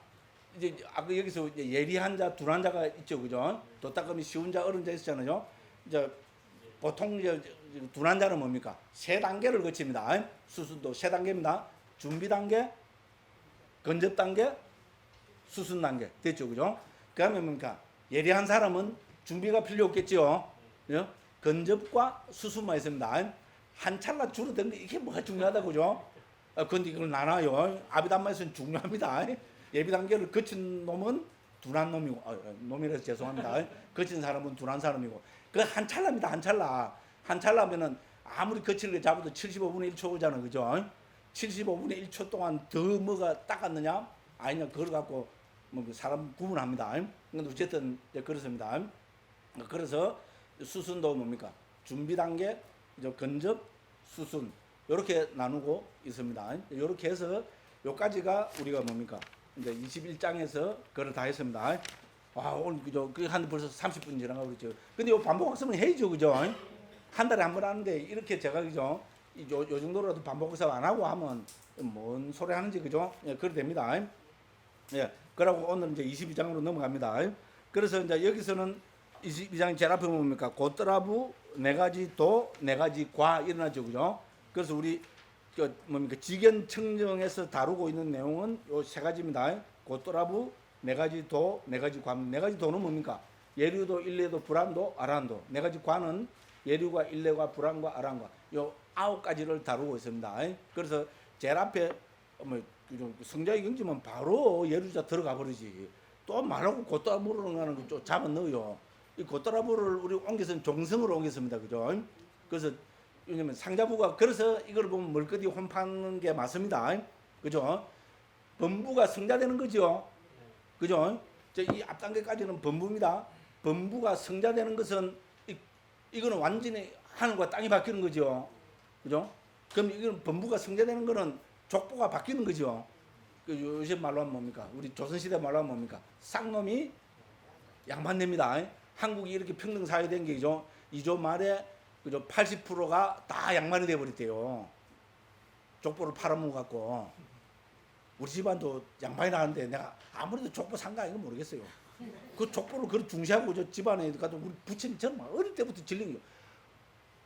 S1: 이제 아까 여기서 이제 예리한 자, 둔한 자가 있죠, 그죠? 도딱감이 쉬운 자, 어려운 자 있었잖아요. 이제 보통 이제 둔한 자는 뭡니까? 세 단계를 거칩니다. 수순도 세 단계입니다. 준비 단계, 건접 단계, 수순 단계. 됐죠, 그죠? 그다음에 뭡니까? 예리한 사람은 준비가 필요 없겠죠. 그죠? 건접과 수순만 있습니다. 한 찰나 줄어드는 게 이게 뭐가 중요하다고 그죠? 그런데 이걸 나눠요. 아비담마에서는 중요합니다. 예비 단계를 거친 놈은 둔한 놈이고, 놈이라서 죄송합니다. 거친 사람은 둔한 사람이고, 그 한 찰나입니다. 한 찰나. 한 찰나면은 아무리 거치는 게 잡아도 75분의 1초 오잖아, 그죠? 75분의 1초 동안 더 뭐가 닦았느냐? 아니냐, 그걸 갖고 뭐 사람 구분합니다. 근데 어쨌든 그렇습니다. 그래서 수순도 뭡니까? 준비 단계, 건접, 수순 이렇게 나누고 있습니다. 이렇게 해서 요까지가 우리가 뭡니까? 이제 21장에서 그걸 다 했습니다. 와, 오늘 그죠? 한 벌써 30분 지나가고 그랬죠. 근데 요 반복 학습은 해야죠, 그죠? 한 달에 한 번 하는데 이렇게 제가 그죠? 요 정도라도 반복 학습 안 하고 하면 뭔 소리 하는지 그죠? 예, 그래 됩니다. 예, 그러고 오늘 이제 22장으로 넘어갑니다. 그래서 이제 여기서는 22장 제일 앞에 뭡니까? 고떠라부 네 가지 도, 네 가지 과 일어나죠, 그죠? 그래서 우리 뭡니까? 직연 청정에서 다루고 있는 내용은 요 세 가지입니다. 고떠라부 네 가지 도, 네 가지 과. 네 가지 도는 뭡니까? 예류도, 일례도, 불안도, 아란도. 네 가지 과는 예류가, 일례가, 불안과 아란과 요 9가지를 다루고 있습니다. 그래서 제일 앞에 뭐 성자의 경지면 바로 예류자 들어가 버리지. 또 말하고 고떠라부를 하는 거 잡아 넣어요. 이 고떠라부를 우리 옮겨서 종성으로 옮겼습니다. 그죠? 그래서 왜냐면 상자부가 그래서 이걸 보면 멀거디 혼파는 게 맞습니다. 그죠? 범부가 성자되는 거죠. 그죠? 이 앞단계까지는 범부입니다. 범부가 성자되는 것은 이거는 완전히 하늘과 땅이 바뀌는 거죠. 그죠? 그럼 이건 범부가 성자되는 거는 족보가 바뀌는 거죠. 요새 말로 하면 뭡니까? 우리 조선시대 말로 하면 뭡니까? 쌍놈이 양반됩니다. 한국이 이렇게 평등 사회 된 게죠. 2조 말에 그죠? 80%가 다 양반이 돼버렸대요. 족보를 팔아먹어갖고. 우리 집안도 양반이 나는데 내가 아무래도 족보 산 거 아닌가 모르겠어요. 그 족보를 그렇게 중시하고 저 집안에 가도 우리 부처님 저는 어릴 때부터 질린 거예요.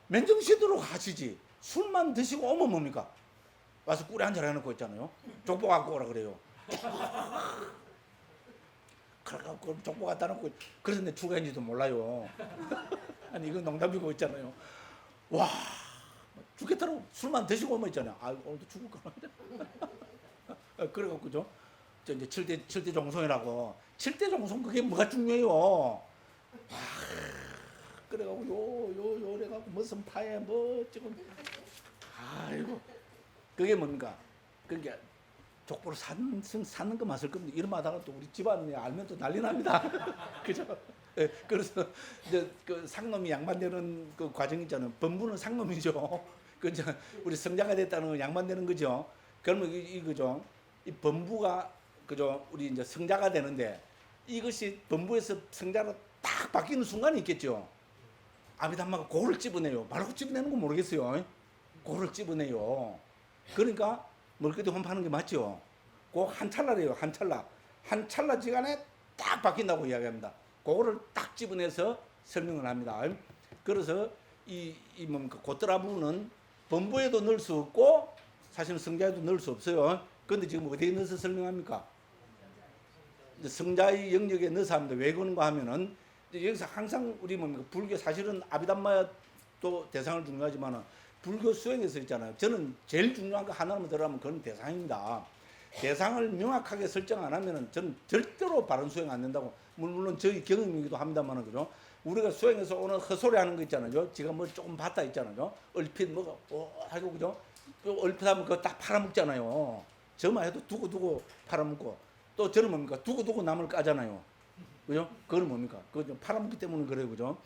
S1: 맨정신으로 하시지. 술만 드시고 오면 뭡니까? 와서 꿀에 한잔 해놓고 있잖아요. 족보 갖고 오라 그래요. 그래갖고 족보 갖다 놓고 그래서 내 출가인지도 몰라요. 아니 이건 농담이고 있잖아요. 와 죽겠다고 술만 드시고 오면 있잖아요. 아 오늘도 죽을 거라. 그래갖고 죠. 저 이제 7대 종송이라고. 7대 종송 그게 뭐가 중요해요. 그래갖고 요래갖고 무슨 파에 뭐 지금 아이고 그게 뭡니까? 그게 족보를 사는 거 맞을 겁니다. 이런 말하다가 또 우리 집안에 알면 또 난리 납니다. 그죠? 네, 그래서 이제 그 상놈이 양반되는 그 과정 있잖아요. 범부는 상놈이죠. 그죠? 우리 성자가 됐다는 건 양반되는 거죠. 그러면 이거죠. 이 범부가 그죠? 우리 이제 성자가 되는데 이것이 범부에서 성자로 딱 바뀌는 순간이 있겠죠. 아비담마가 고를 집어내요. 말고 집어내는 건 모르겠어요. 그거를 집어내요. 그러니까 멀거디 혼파는 게 맞죠. 그 한 찰나래요. 한 찰나. 한 찰나 시간에 딱 바뀐다고 이야기합니다. 그거를 딱 집어내서 설명을 합니다. 그래서 뭡니까 고떠라 부분은 범부에도 넣을 수 없고 사실은 성자에도 넣을 수 없어요. 그런데 지금 어디에 넣어서 설명합니까? 성자의 영역에 넣어서 합니다. 왜 그런가 하면은 여기서 항상 우리 뭡니까 불교 사실은 아비담마도 대상을 중요하지만은 불교 수행에서 있잖아요. 저는 제일 중요한 거 하나만 들어가면 그건 대상입니다. 대상을 명확하게 설정 안 하면은 저는 절대로 바른 수행 안 된다고. 물론 저희 경험이기도 합니다만은 그죠. 우리가 수행해서 오늘 헛소리 하는 거 있잖아요. 지가 뭐 조금 봤다 있잖아요. 얼핏 뭐가 하고 그죠. 또 얼핏 하면 그거 딱 팔아먹잖아요. 저만 해도 두고두고 팔아먹고 또 저는 뭡니까 두고두고 남을 까잖아요. 그죠? 그건 뭡니까? 그거 팔아먹기 때문에 그래요. 그죠?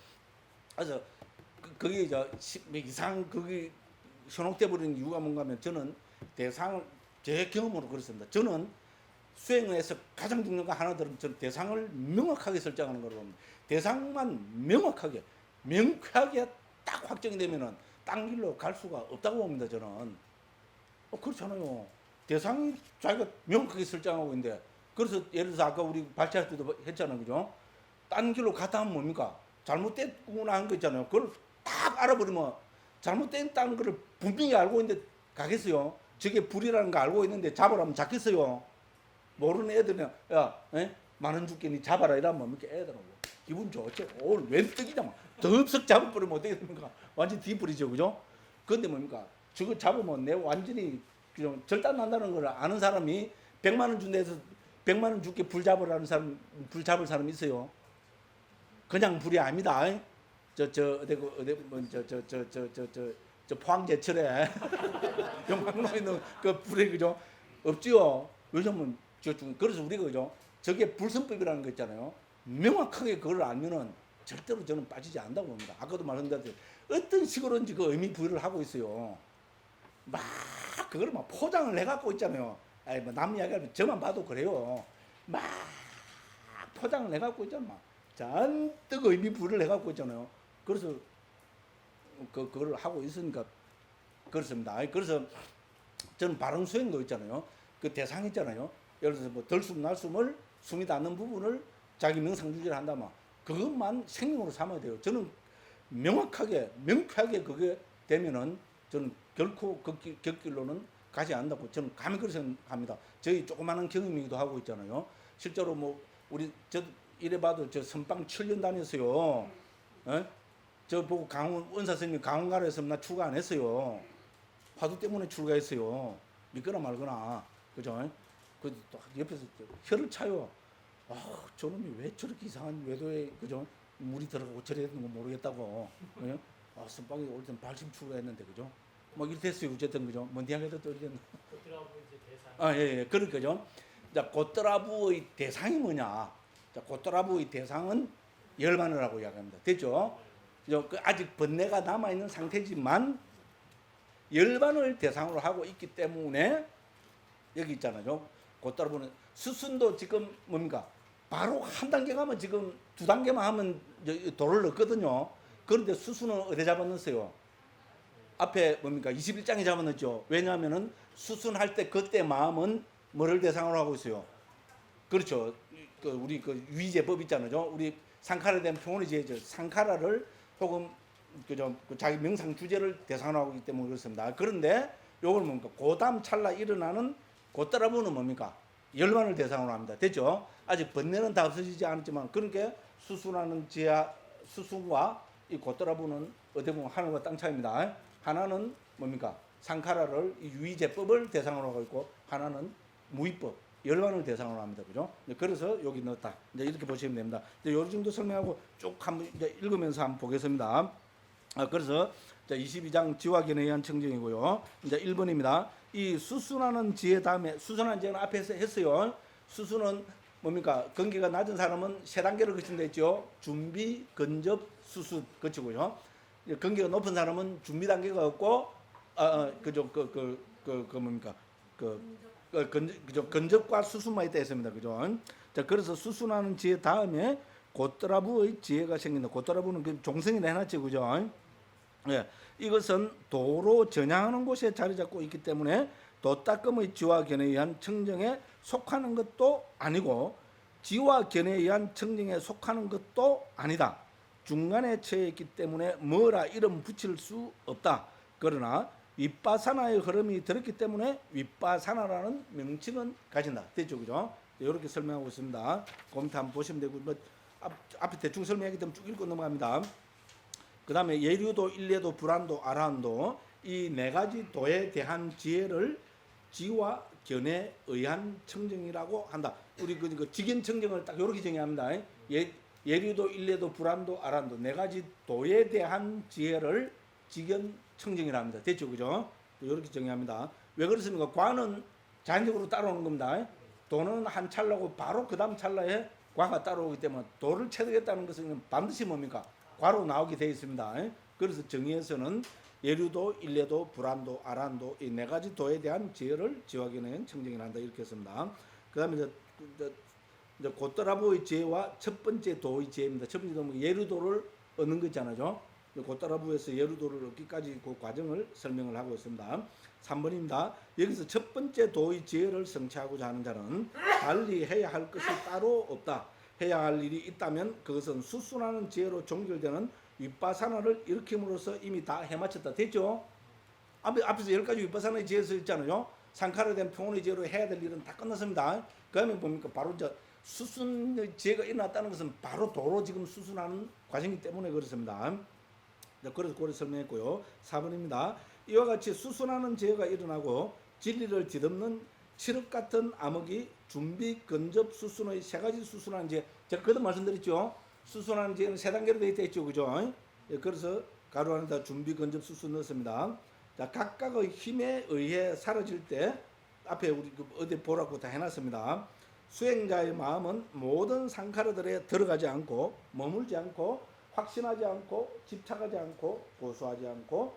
S1: 그래서 그게 이상 그게 현혹돼 버리는 이유가 뭔가 하면 저는 대상을 제 경험으로 그렇습니다. 저는 수행에서 가장 중요한 거 하나들은 저는 대상을 명확하게 설정하는 거로 봅니다. 대상만 명확하게 명쾌하게 딱 확정이 되면은 딴 길로 갈 수가 없다고 봅니다. 저는 그렇잖아요. 대상이 자기가 명확하게 설정하고 있는데 그래서 예를 들어서 아까 우리 발차할 때도 했잖아요. 그죠? 딴 길로 갔다 하면 뭡니까? 잘못됐구나 한 거 있잖아요. 그걸 딱 알아버리면 잘못됐다는 거를 분명히 알고 있는데 가겠어요? 저게 불이라는 거 알고 있는데 잡으라면 잡겠어요? 모르는 애들은 야, 만원 줄게 니 잡아라 이러면 뭡니까? 애들은 기분 좋죠. 오늘 웬 떡이냐 덥석 잡아버리면 어떻게 됩니까? 완전 뒤불이죠. 그죠? 근데 뭡니까? 저거 잡으면 내 완전히 그냥 절단 난다는 걸 아는 사람이 100만 원 준다 해서 100만 원 줄게 불 잡으라는 사람, 불 잡을 사람 있어요? 그냥 불이 아닙니다. 저 포항제철에 영광로에 있는 그 불에 그죠? 없지요. 왜냐면 그래서 우리가 그죠? 저게 불선법이라는 거 있잖아요. 명확하게 그걸 알면은 절대로 저는 빠지지 않는다고 봅니다. 아까도 말씀드렸듯이 어떤 식으로든지 그 의미 부여를 하고 있어요. 막 그걸 막 포장을 해갖고 있잖아요. 아니 뭐 남 이야기하면 저만 봐도 그래요. 막 포장을 해갖고 있잖아. 막 잔뜩 의미 부여를 해갖고 있잖아요. 그래서 그걸 하고 있으니까 그렇습니다. 그래서 저는 바른 수행도 있잖아요. 그 대상 있잖아요. 예를 들어서 뭐 덜숨 날숨을 숨이 닿는 부분을 자기 명상주제를 한다면 그것만 생명으로 삼아야 돼요. 저는 명확하게 명쾌하게 그게 되면은 저는 결코 곁길로는 가지 않는다고 저는 감히 그렇게 생각합니다. 저희 조그마한 경험이기도 하고 있잖아요. 실제로 뭐 우리 저 이래 봐도 저 선방 7년 다녔어요. 저 보고 강원 원사 선생님 강원 가라 했으면 나 출가 안 했어요. 화두 때문에 출가했어요. 믿거나 말거나. 그죠? 그 또 옆에서 혀를 차요. 저놈이 왜 저렇게 이상한 외도에 그죠? 물이 들어가고 저래 되는 거 모르겠다고. 예? 선방이 올 때는 발심 출가했는데 그죠? 뭐 이렇게 됐어요. 어쨌든 그죠? 먼디하게도 또 이랬나. 예. 그러니까죠. 자, 고떠라부의 대상이 뭐냐? 자, 고떠라부의 대상은 열반이라고 이야기합니다. 됐죠? 아직 번뇌가 남아있는 상태지만 열반을 대상으로 하고 있기 때문에 여기 있잖아요. 고떠라부는 수순도 지금 뭡니까? 바로 한 단계 가면 지금 두 단계만 하면 도를 넣거든요. 그런데 수순은 어디 잡아넣었어요? 앞에 뭡니까? 21장에 잡아넣었죠. 왜냐하면은 수순할 때 그때 마음은 뭐를 대상으로 하고 있어요? 그렇죠. 우리 그 위제법 있잖아요. 우리 상카라에 대한 평온의 지혜죠. 상카라를 혹은 그죠 자기 명상 주제를 대상으로 하고 있기 때문에 그렇습니다. 그런데 요걸 뭡니까? 고담 찰나 일어나는 고떠라부는 뭡니까? 열반을 대상으로 합니다. 됐죠? 아직 번뇌는 다 없어지지 않았지만 그러니까 수순하는 지하 수순과 이 고떠라부는 어떻게 보면 하늘과 땅 차이입니다. 하나는 뭡니까? 상카라를 이 유의제법을 대상으로 하고 있고 하나는 무의법 열반을 대상으로 합니다. 그죠? 그래서 여기 넣었다. 이제 이렇게 보시면 됩니다. 이제 요 정도 설명하고 쭉 한번 이제 읽으면서 한번 보겠습니다. 그래서 22장 지화견에 의한 청정이고요. 이제 1번입니다. 이 수순하는 지혜 다음에 수순하는 지혜는 앞에서 했어요. 수순은 뭡니까? 건기가 낮은 사람은 세 단계를 거친다 했죠. 준비, 근접, 수순 거치고요. 건기가 높은 사람은 준비 단계가 없고 그죠? 뭡니까? 그죠? 근접과 수순만 있다 했습니다. 그죠? 자, 그래서 수순하는 지혜 다음에 고떠라부의 지혜가 생긴다. 고떠라부는 그 종성이라 해놨죠. 그죠? 예, 이것은 도로 전향하는 곳에 자리 잡고 있기 때문에 도닦음의 지와 견해에 의한 청정에 속하는 것도 아니고 지와 견해에 의한 청정에 속하는 것도 아니다. 중간에 처해 있기 때문에 뭐라 이름 붙일 수 없다. 그러나 윗바사나의 흐름이 들었기 때문에 윗바사나라는 명칭은 가진다. 됐죠, 그죠? 이렇게 설명하고 있습니다. 컴퓨터 한번 보시면 되고, 앞에 대충 설명하기 때문에 쭉 읽고 넘어갑니다. 그 다음에 예류도, 일례도, 불안도, 아라한도 이 네 가지 도에 대한 지혜를 지와 견해에 의한 청정이라고 한다. 우리 그 직연 청정을 딱 이렇게 정의합니다. 예류도, 일례도, 불안도, 아라한도 네 가지 도에 대한 지혜를 직연 청정이라 합니다. 됐죠, 그죠? 이렇게 정의합니다. 왜 그렇습니까? 과는 자연적으로 따라오는 겁니다. 도는 한 찰나고 바로 그 다음 찰나에 과가 따라오기 때문에 도를 체득했다는 것은 반드시 뭡니까? 과로 나오게 되어 있습니다. 그래서 정의에서는 예류도, 일례도, 불안도, 아란도 이 네 가지 도에 대한 지혜를 지와 견해는 청정이라 한다. 이렇게 했습니다. 그 다음에 이제 고따라보의 지혜와 첫 번째 도의 지혜입니다. 첫 번째 도는 예류도를 얻는 거 있잖아요. 고따라부에서 예루도를 얻기까지 그 과정을 설명을 하고 있습니다. 3번입니다. 여기서 첫 번째 도의 지혜를 성취하고자 하는 자는 달리 해야 할 것이 따로 없다. 해야 할 일이 있다면 그것은 수순하는 지혜로 종결되는 윗바사나를 일으킴으로써 이미 다 해마쳤다. 됐죠? 앞에서 10가지 윗바사나의 지혜 써 있잖아요. 상카로 된 평온의 지혜로 해야 될 일은 다 끝났습니다. 그러면 뭡니까? 바로 수순의 지혜가 일어났다는 것은 바로 도로 지금 수순하는 과정이기 때문에 그렇습니다. 그래서 고려 설명했고요. 4번입니다. 이와 같이 수순하는 지혜가 일어나고 진리를 뒤덮는 칠흑 같은 암흑이 준비, 근접, 수순의 세 가지 수순하는 지혜. 제가 그도 말씀드렸죠. 수순하는 지혜는 세 단계로 되어 있죠, 그죠? 그래서 가로 안에다 준비, 근접, 수순 넣었습니다. 자, 각각의 힘에 의해 사라질 때 앞에 우리 어디 보라고 다 해놨습니다. 수행자의 마음은 모든 상카르들에 들어가지 않고 머물지 않고 확신하지 않고 집착하지 않고 고수하지 않고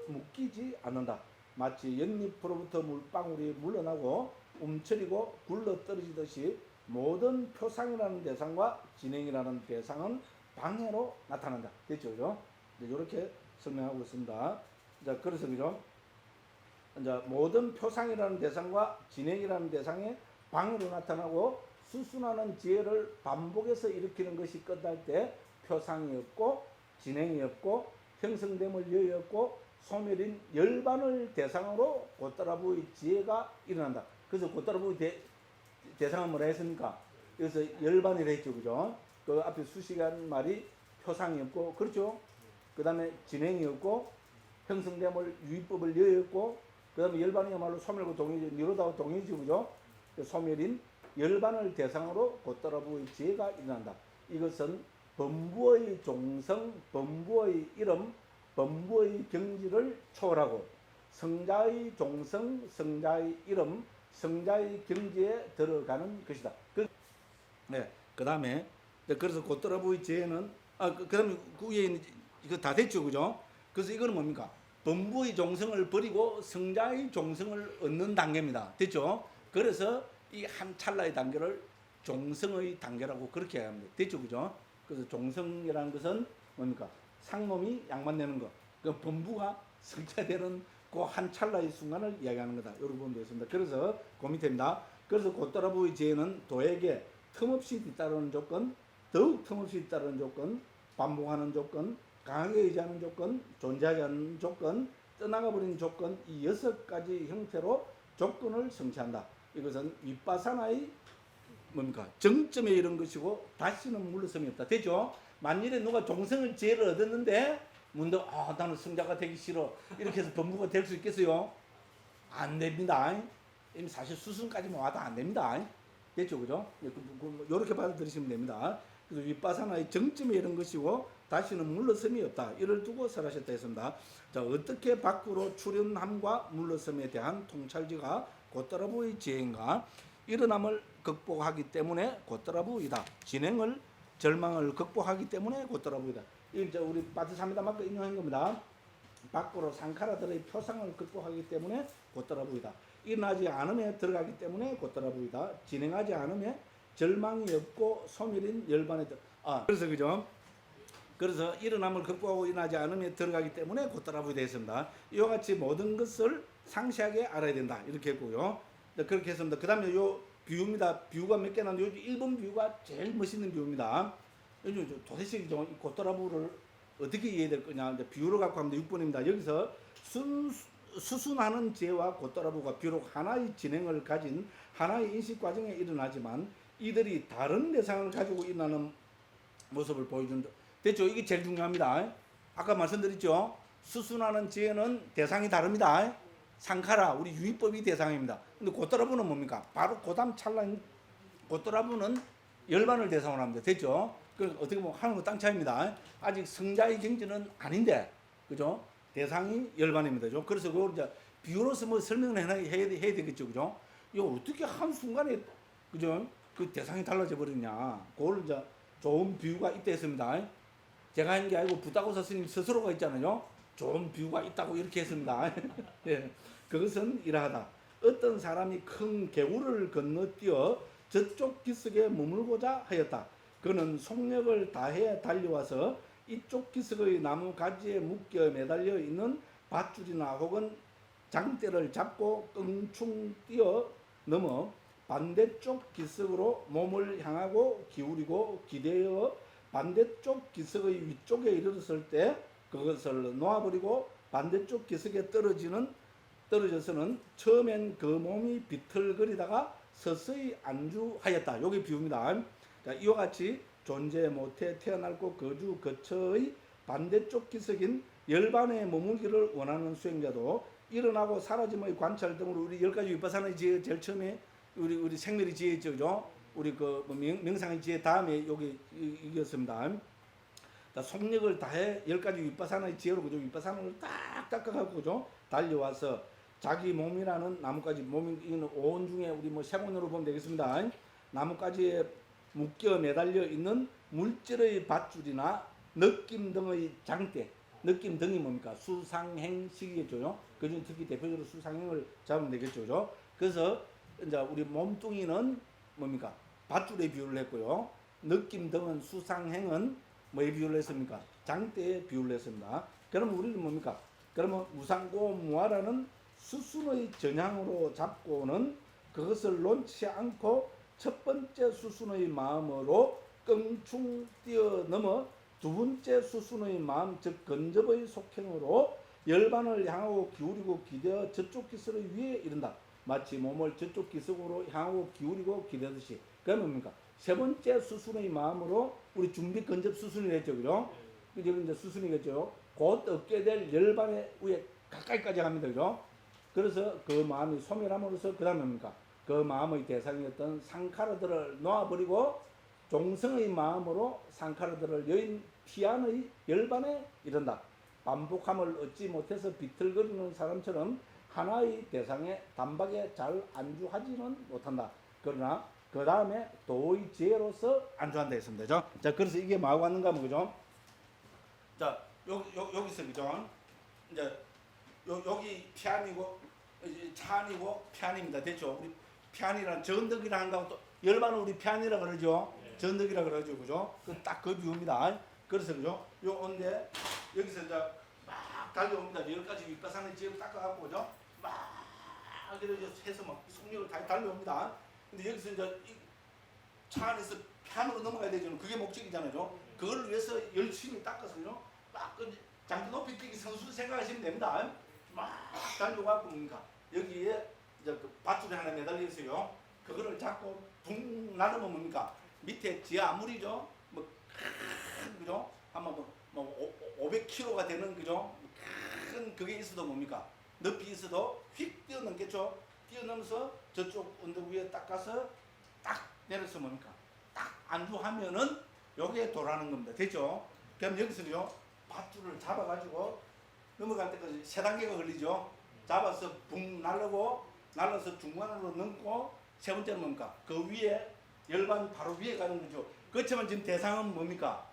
S1: 묶이지 않는다. 마치 연잎으로부터 물방울이 물러나고 움츠리고 굴러 떨어지듯이 모든 표상이라는 대상과 진행이라는 대상은 방해로 나타난다. 됐죠, 그죠? 이렇게 설명하고 있습니다. 자, 그래서 그죠? 이제 모든 표상이라는 대상과 진행이라는 대상에 방해로 나타나고 수순하는 지혜를 반복해서 일으키는 것이 끝날 때 표상이 없고 진행이 없고 형성됨을 여유 없고 소멸인 열반을 대상으로 고따라부의 지혜가 일어난다. 그래서 고따라부의 대상은 뭐라 했습니까? 여기서 열반이라 했죠, 그죠? 그 앞에 수식한 말이 표상이 없고, 그렇죠? 그 다음에 진행이 없고 형성됨을 유의법을 여유 없고, 그 다음에 열반이야말로 소멸과 동의지, 니로다와 동의지, 그죠? 소멸인 열반을 대상으로 고따라부의 지혜가 일어난다. 이것은 범부의 종성, 범부의 이름, 범부의 경지를 초월하고 성자의 종성, 성자의 이름, 성자의 경지에 들어가는 것이다. 그 다음에 그래서 고따라부의 지혜는 그 다음에 그 위에 이거 다 됐죠, 그죠? 그래서 이거는 뭡니까? 범부의 종성을 버리고 성자의 종성을 얻는 단계입니다. 됐죠? 그래서 이 한 찰나의 단계를 종성의 단계라고 그렇게 합니다. 됐죠, 그죠? 그래서 종성이라는 것은 뭡니까? 상놈이 양만 내는 것. 그 범부가 성자되는 그 한 찰나의 순간을 이야기하는 거다. 이렇게 보면 되겠습니다. 그래서 그 밑에입니다. 그래서 고따라부의 지혜는 도에게 틈없이 뒤따르는 조건, 더욱 틈없이 뒤따르는 조건, 반복하는 조건, 강하게 의지하는 조건, 존재하지 않는 조건, 떠나가 버리는 조건, 이 6가지 형태로 조건을 성취한다. 이것은 윗바사나의 뭡니까? 정점에 이런 것이고 다시는 물러섬이 없다. 됐죠? 만일에 누가 종성을 지혜를 얻었는데 문득 나는 성자가 되기 싫어 이렇게 해서 범부가 될 수 있겠어요? 안 됩니다. 이미 사실 수순까지만 와도 안 됩니다. 됐죠, 그죠? 이렇게 받아들이시면 됩니다. 그래서 윗바사나의 정점에 이런 것이고 다시는 물러섬이 없다. 이를 두고 설하셨다 했습니다. 자, 어떻게 밖으로 출현함과 물러섬에 대한 통찰지가 고따라부의 지혜인가? 일어남을 극복하기 때문에 고따라부이다. 진행을 절망을 극복하기 때문에 고따라부이다. 이제 우리 바티사미다 마크 인용한 겁니다. 밖으로 상카라들의 표상을 극복하기 때문에 고따라부이다. 일어나지 않음에 들어가기 때문에 고따라부이다. 진행하지 않음에 절망이 없고 소멸인 열반에 그래서 그죠? 그래서 일어남을 극복하고 일어나지 않으면 들어가기 때문에 곧다라부 되어 있습니다. 이와 같이 모든 것을 상세하게 알아야 된다. 이렇게 했고요. 그렇게 했습니다. 그 다음에 요 비유입니다. 비유가 몇 개 나왔는데 1번 비유가 제일 멋있는 비유입니다. 도대체 이 곧다라부를 어떻게 이해해야 될 거냐. 비유를 갖고 하면 6번입니다. 여기서 수순하는 지혜와 곧다라부가 비록 하나의 진행을 가진 하나의 인식 과정에 일어나지만 이들이 다른 대상을 가지고 일어나는 모습을 보여준다. 됐죠? 이게 제일 중요합니다. 아까 말씀드렸죠? 수순하는 지혜는 대상이 다릅니다. 상카라, 우리 유의법이 대상입니다. 근데 곧다라부는 뭡니까? 바로 고담 찰나인 곧다라부는 열반을 대상으로 합니다. 됐죠? 그 어떻게 보면 하늘과 땅 차이입니다. 아직 성자의 경지는 아닌데, 그죠? 대상이 열반입니다. 그죠? 그래서 그걸 이제 비유로서 뭐 설명을 해야 되겠죠. 그죠? 이거 어떻게 한순간에, 그죠? 그 대상이 달라져 버리냐. 그걸 이제 좋은 비유가 있다 했습니다. 제가 한 게 아니고 부다고사 스님 스스로가 있잖아요. 좋은 비유가 있다고 이렇게 했습니다. 네. 그것은 이러하다. 어떤 사람이 큰 개울을 건너뛰어 저쪽 기슭에 머물고자 하였다. 그는 속력을 다해 달려와서 이쪽 기슭의 나무 가지에 묶여 매달려 있는 밧줄이나 혹은 장대를 잡고 껑충 뛰어 넘어 반대쪽 기슭으로 몸을 향하고 기울이고 기대어 반대쪽 기슭의 위쪽에 이르렀을 때 그것을 놓아버리고 반대쪽 기슭에 떨어져서는 처음엔 그 몸이 비틀거리다가 서서히 안주하였다. 여기 비유입니다. 자, 이와 같이 존재 못해 태어날고 거주 거처의 반대쪽 기슭인 열반에 머물기를 원하는 수행자도 일어나고 사라짐의 관찰 등으로 우리 10가지 위파사나의 지혜 제일 처음에 우리 생멸의 지혜 있죠, 그죠? 우리 그 명상의 지혜 다음에 여기 이겼습니다. 속력을 다해 10가지 위파사나의 지혜로 그죠? 위파사나를 딱 닦아가고 그죠? 달려와서 자기 몸이라는 나뭇가지 몸이 이거는 오온 중에 우리 뭐 세곤으로 보면 되겠습니다. 나뭇가지에 묶여 매달려 있는 물질의 밧줄이나 느낌 등의 장대, 느낌 등이 뭡니까? 수상행식이겠죠. 그중 특히 대표적으로 수상행을 잡으면 되겠죠. 그죠? 그래서 이제 우리 몸뚱이는 뭡니까? 밧줄에 비유를 했고요. 느낌 등은 수상행은 뭐에 비유를 했습니까? 장대에 비유를 했습니다. 그러면 우리는 뭡니까? 그러면 우상고 무아라는 수순의 전향으로 잡고는 그것을 놓지 않고 첫 번째 수순의 마음으로 껑충 뛰어넘어 두 번째 수순의 마음 즉 근접의 속행으로 열반을 향하고 기울이고 기대어 저쪽 기슭의 위에 이른다. 마치 몸을 저쪽 기슭으로 향하고 기울이고 기대듯이. 그러면 뭡니까? 세 번째 수순의 마음으로 우리 준비 근접 수순이랬죠, 그죠? 이제 수순이겠죠. 곧 얻게 될 열반의 위에 가까이까지 갑니다, 그죠? 그래서 그 마음이 소멸함으로써 그 다음에 뭡니까? 그 마음의 대상이었던 상카르들을 놓아버리고 종성의 마음으로 상카르들을 여인 피안의 열반에 이른다. 반복함을 얻지 못해서 비틀거리는 사람처럼 하나의 대상에 단박에 잘 안주하지는 못한다. 그러나 그 다음에 도의 지혜로서 안주한다 했습니다. 그죠? 자, 그래서 이게 뭐하고 왔는가 하면, 그죠? 자, 여기서, 그죠? 이제, 여기 피안이고, 찬이고, 피안입니다. 됐죠? 우리 피안이라는 전덕이라 한다고 또, 열반은 우리 피안이라 그러죠? 전덕이라 그러죠. 그죠? 딱 그 비유입니다. 그래서, 그죠? 온데, 여기서 이제 막 달려옵니다. 10가지 윗바산의 지혜를 닦아갖고, 그죠? 막, 이렇게 해서 막 속력을 다 달려옵니다. 근데 여기서 이제 차 안에서 피안으로 넘어가야 되죠. 그게 목적이잖아요. 그걸 위해서 열심히 닦아서요. 막 장기 높이 뛰기 선수 생각하시면 됩니다. 막 달려가고 뭡니까? 여기에 이제 그 밧줄이 하나 매달려 있어요. 그거를 잡고 붕 나르면 뭡니까? 밑에 지하 아무리죠. 뭐 그죠? 한번 뭐 500kg가 되는 그죠? 큰 그게 있어도 뭡니까? 높이 있어도 휙 뛰어넘겠죠. 뛰어넘어서 저쪽 언덕 위에 딱 가서 딱 내려서 뭡니까? 딱 안주하면은 요게 도라는 겁니다. 됐죠? 그럼 여기서요 밧줄을 잡아가지고 넘어갈 때까지 3단계가 걸리죠. 잡아서 붕 날라서 중간으로 넘고 세 번째는 뭡니까? 그 위에 열반 바로 위에 가는 거죠. 그렇지만 지금 대상은 뭡니까?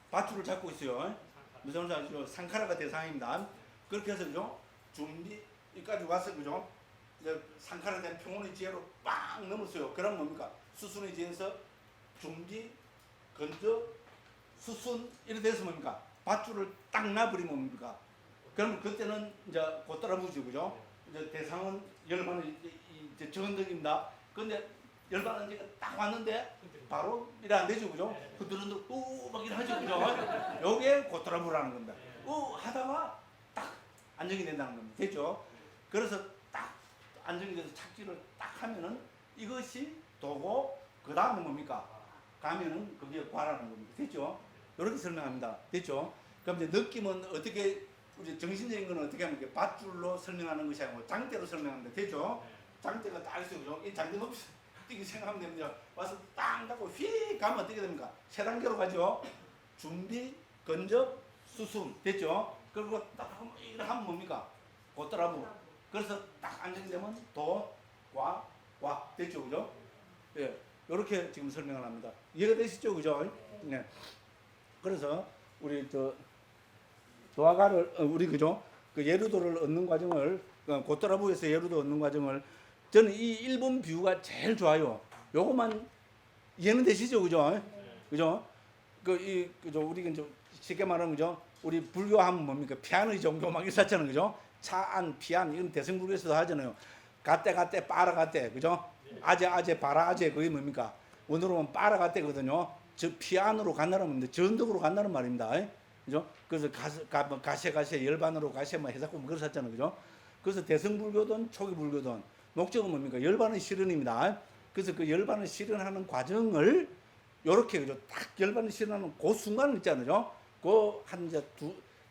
S1: 밧줄을 잡고 있어요. 무슨 말인지 아시죠? 상카라가 대상입니다. 그렇게 해서 그죠? 준비 여기까지 와서 그죠? 이제 상카라에 대한 평온의 지혜로 빵 넘었어요. 그럼 뭡니까? 수순의 지혜에서 준비, 건져, 수순 이래 돼서 뭡니까? 밧줄을 딱 놔버리면 뭡니까? 그럼 그때는 이제 곧따라부죠, 그죠? 이제 대상은 열반은 이제 정은덕입니다. 근데 열반은 이제 딱 왔는데 바로 이래 안 되죠, 그죠? 흔들흔들 막 이래 하죠, 그죠? 요게 곧따라부라는 겁니다. 하다가 딱 안정이 된다는 겁니다. 됐죠? 그래서 딱 안정이 돼서 착지를 딱 하면은 이것이 도고 그 다음에 뭡니까? 가면은 그게 과라는 겁니다. 됐죠? 이렇게 설명합니다. 됐죠? 그럼 이제 느낌은 어떻게 우리 정신적인 건 어떻게 하면 이렇게 밧줄로 설명하는 것이 아니고 장대로 설명합니다. 됐죠? 장대가 딱 있어요. 이 장대 높이 뛰기 생각하면 됩니다. 와서 땅 닫고 휙 가면 어떻게 됩니까? 세 단계로 가죠. 준비, 건접, 수순. 됐죠? 그리고 딱 이렇게 하면 뭡니까? 곧따라부. 그래서 딱 안정되면 도, 과, 와. 됐죠? 그죠? 예. 이렇게 지금 설명을 합니다. 이해가 되시죠? 그죠? 네. 그래서 우리 도화가를 우리 그죠? 그 예루도를 얻는 과정을 곧따라부에서 예루도 얻는 과정을 저는 이 1번 비유가 제일 좋아요. 요것만 이해는 되시죠? 그죠? 그죠? 그죠? 우리 이제 쉽게 말하면 그죠? 우리 불교하면 뭡니까? 피안의 종교 막 있었잖아요. 그죠? 차안, 피안 이건 대승불교에서도 하잖아요. 가때 빠라가때 그죠? 아재 바라아재 그게 뭡니까? 오늘은 보면 빠라가때거든요. 저 피안으로 간다는 말인데 전덕으로 간다는 말입니다. 그죠? 그래서 가세 열반으로 가세 뭐 해석고 뭐 그랬었잖아요. 그죠? 그래서 대승불교든 초기불교든 목적은 뭡니까? 열반의 실현입니다. 그래서 그 열반을 실현하는 과정을 요렇게 그죠? 딱 열반을 실현하는 그 순간을 있잖아요. 그 한 이제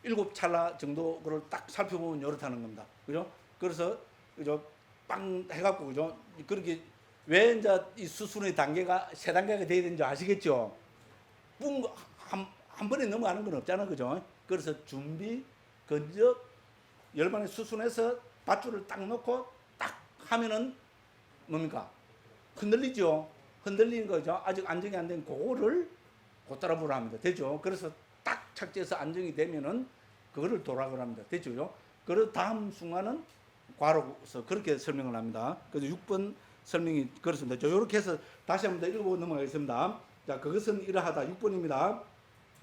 S1: 7찰나 정도 그걸 딱 살펴보면 요렇다는 겁니다. 그죠? 그래서 그죠? 빵 해갖고 그죠? 그렇게 왜 이제 이 수순의 단계가 세 단계가 돼야 되는지 아시겠죠? 한 번에 넘어가는 건 없잖아, 그죠? 그래서 준비, 건접, 열반의 수순에서 밧줄을 딱 놓고 딱 하면은 뭡니까? 흔들리죠? 흔들리는 거죠? 아직 안정이 안 된 그거를 곧따라부라 합니다. 되죠? 그래서 딱 착지해서 안정이 되면은 그거를 도락을 합니다. 되죠? 그리고 다음 순간은 과로서 그렇게 설명을 합니다. 그래서 6번 설명이 그렇습니다. 이렇게 해서 다시 한번 더 읽어보고 넘어가겠습니다. 자, 그것은 이러하다. 6번입니다.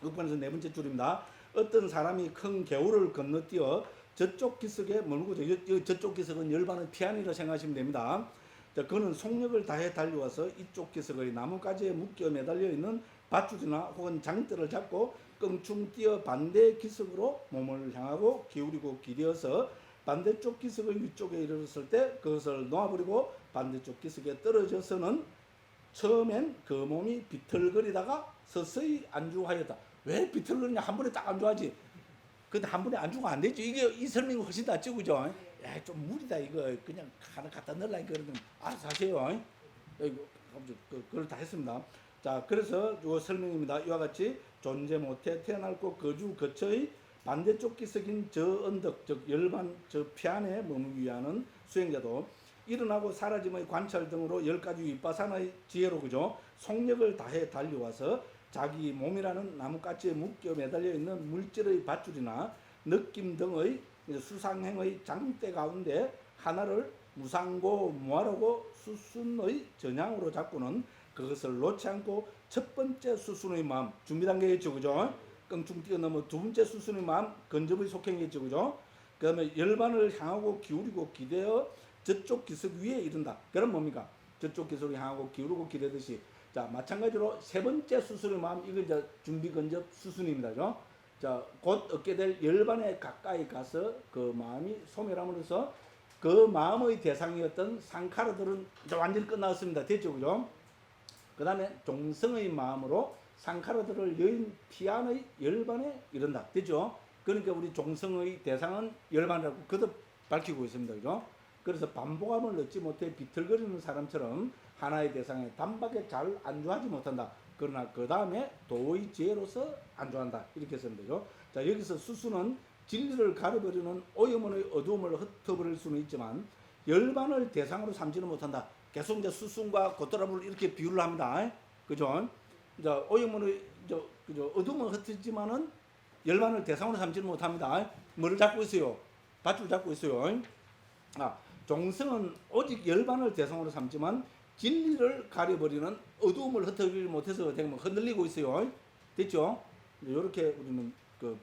S1: 6번에서 네 번째 줄입니다. 어떤 사람이 큰 개울을 건너뛰어 저쪽 기슭에 머물고 저쪽 기슭은 열반의 피안이라 생각하시면 됩니다. 자, 그는 속력을 다해 달려와서 이쪽 기슭의 나뭇가지에 묶여 매달려 있는 밧줄이나 혹은 장대를 잡고 껑충 뛰어 반대 기슭으로 몸을 향하고 기울이고 기대어서 반대쪽 기슭의 위쪽에 이르렀을 때 그것을 놓아버리고 반대쪽 기슭에 떨어져서는 처음엔 그 몸이 비틀거리다가 서서히 안주하였다. 왜 비틀거리냐? 한 번에 딱 안주하지. 근데 한 번에 안주가 안 되죠. 이게 이 설명이 훨씬 낫죠, 그죠? 야, 좀 무리다 이거. 그냥 하나 갖다 넣으려니까 그러면 알아서 하세요. 그걸 다 했습니다. 자, 그래서 이 설명입니다. 이와 같이 존재 못해 태어날고 거주 거처의 반대쪽 기슭인 저 언덕, 즉 열반 저 피안에 머물기 위하는 수행자도 일어나고 사라짐의 관찰 등으로 10가지 윗바산의 지혜로 그죠? 속력을 다해 달려와서 자기 몸이라는 나뭇가지에 묶여 매달려 있는 물질의 밧줄이나 느낌 등의 수상행의 장대 가운데 하나를 무상고 무하라고 수순의 전향으로 잡고는 그것을 놓지 않고 첫 번째 수순의 마음 준비 단계겠죠, 그죠? 껑충 뛰어넘어 두 번째 수순의 마음 건접의 속행이겠죠, 그죠? 그 다음에 열반을 향하고 기울이고 기대어 저쪽 기슭 위에 이른다. 그럼 뭡니까? 저쪽 기슭을 향하고 기울이고 기대듯이. 자, 마찬가지로 세 번째 수순의 마음, 이거 이제 준비 건접 수순입니다. 그죠? 자, 곧 얻게 될 열반에 가까이 가서 그 마음이 소멸함으로써 그 마음의 대상이었던 상카르들은 이제 완전히 끝났습니다. 됐죠? 그죠? 그 다음에 종성의 마음으로 상카르들을 여인 피안의 열반에 이른다. 됐죠? 그러니까 우리 종성의 대상은 열반이라고 거듭 밝히고 있습니다. 그죠? 그래서 반복함을 얻지 못해 비틀거리는 사람처럼 하나의 대상에 단박에 잘 안주하지 못한다. 그러나 그 다음에 도의 지혜로서 안주한다. 이렇게 했습니다. 그죠? 자, 여기서 수수는 진리를 가려버리는 오염의 어두움을 흩어버릴 수는 있지만 열반을 대상으로 삼지는 못한다. 계속 이제 수순과 곧따라부를 이렇게 비유를 합니다. 그죠? 이제 오염의 그죠? 어두움을 흩지만은 열반을 대상으로 삼지는 못합니다. 뭐를 잡고 있어요? 밧줄 잡고 있어요. 종성은 오직 열반을 대상으로 삼지만 진리를 가려버리는 어두움을 흩어버리지 못해서 흔들리고 있어요. 됐죠? 이렇게 우리는 그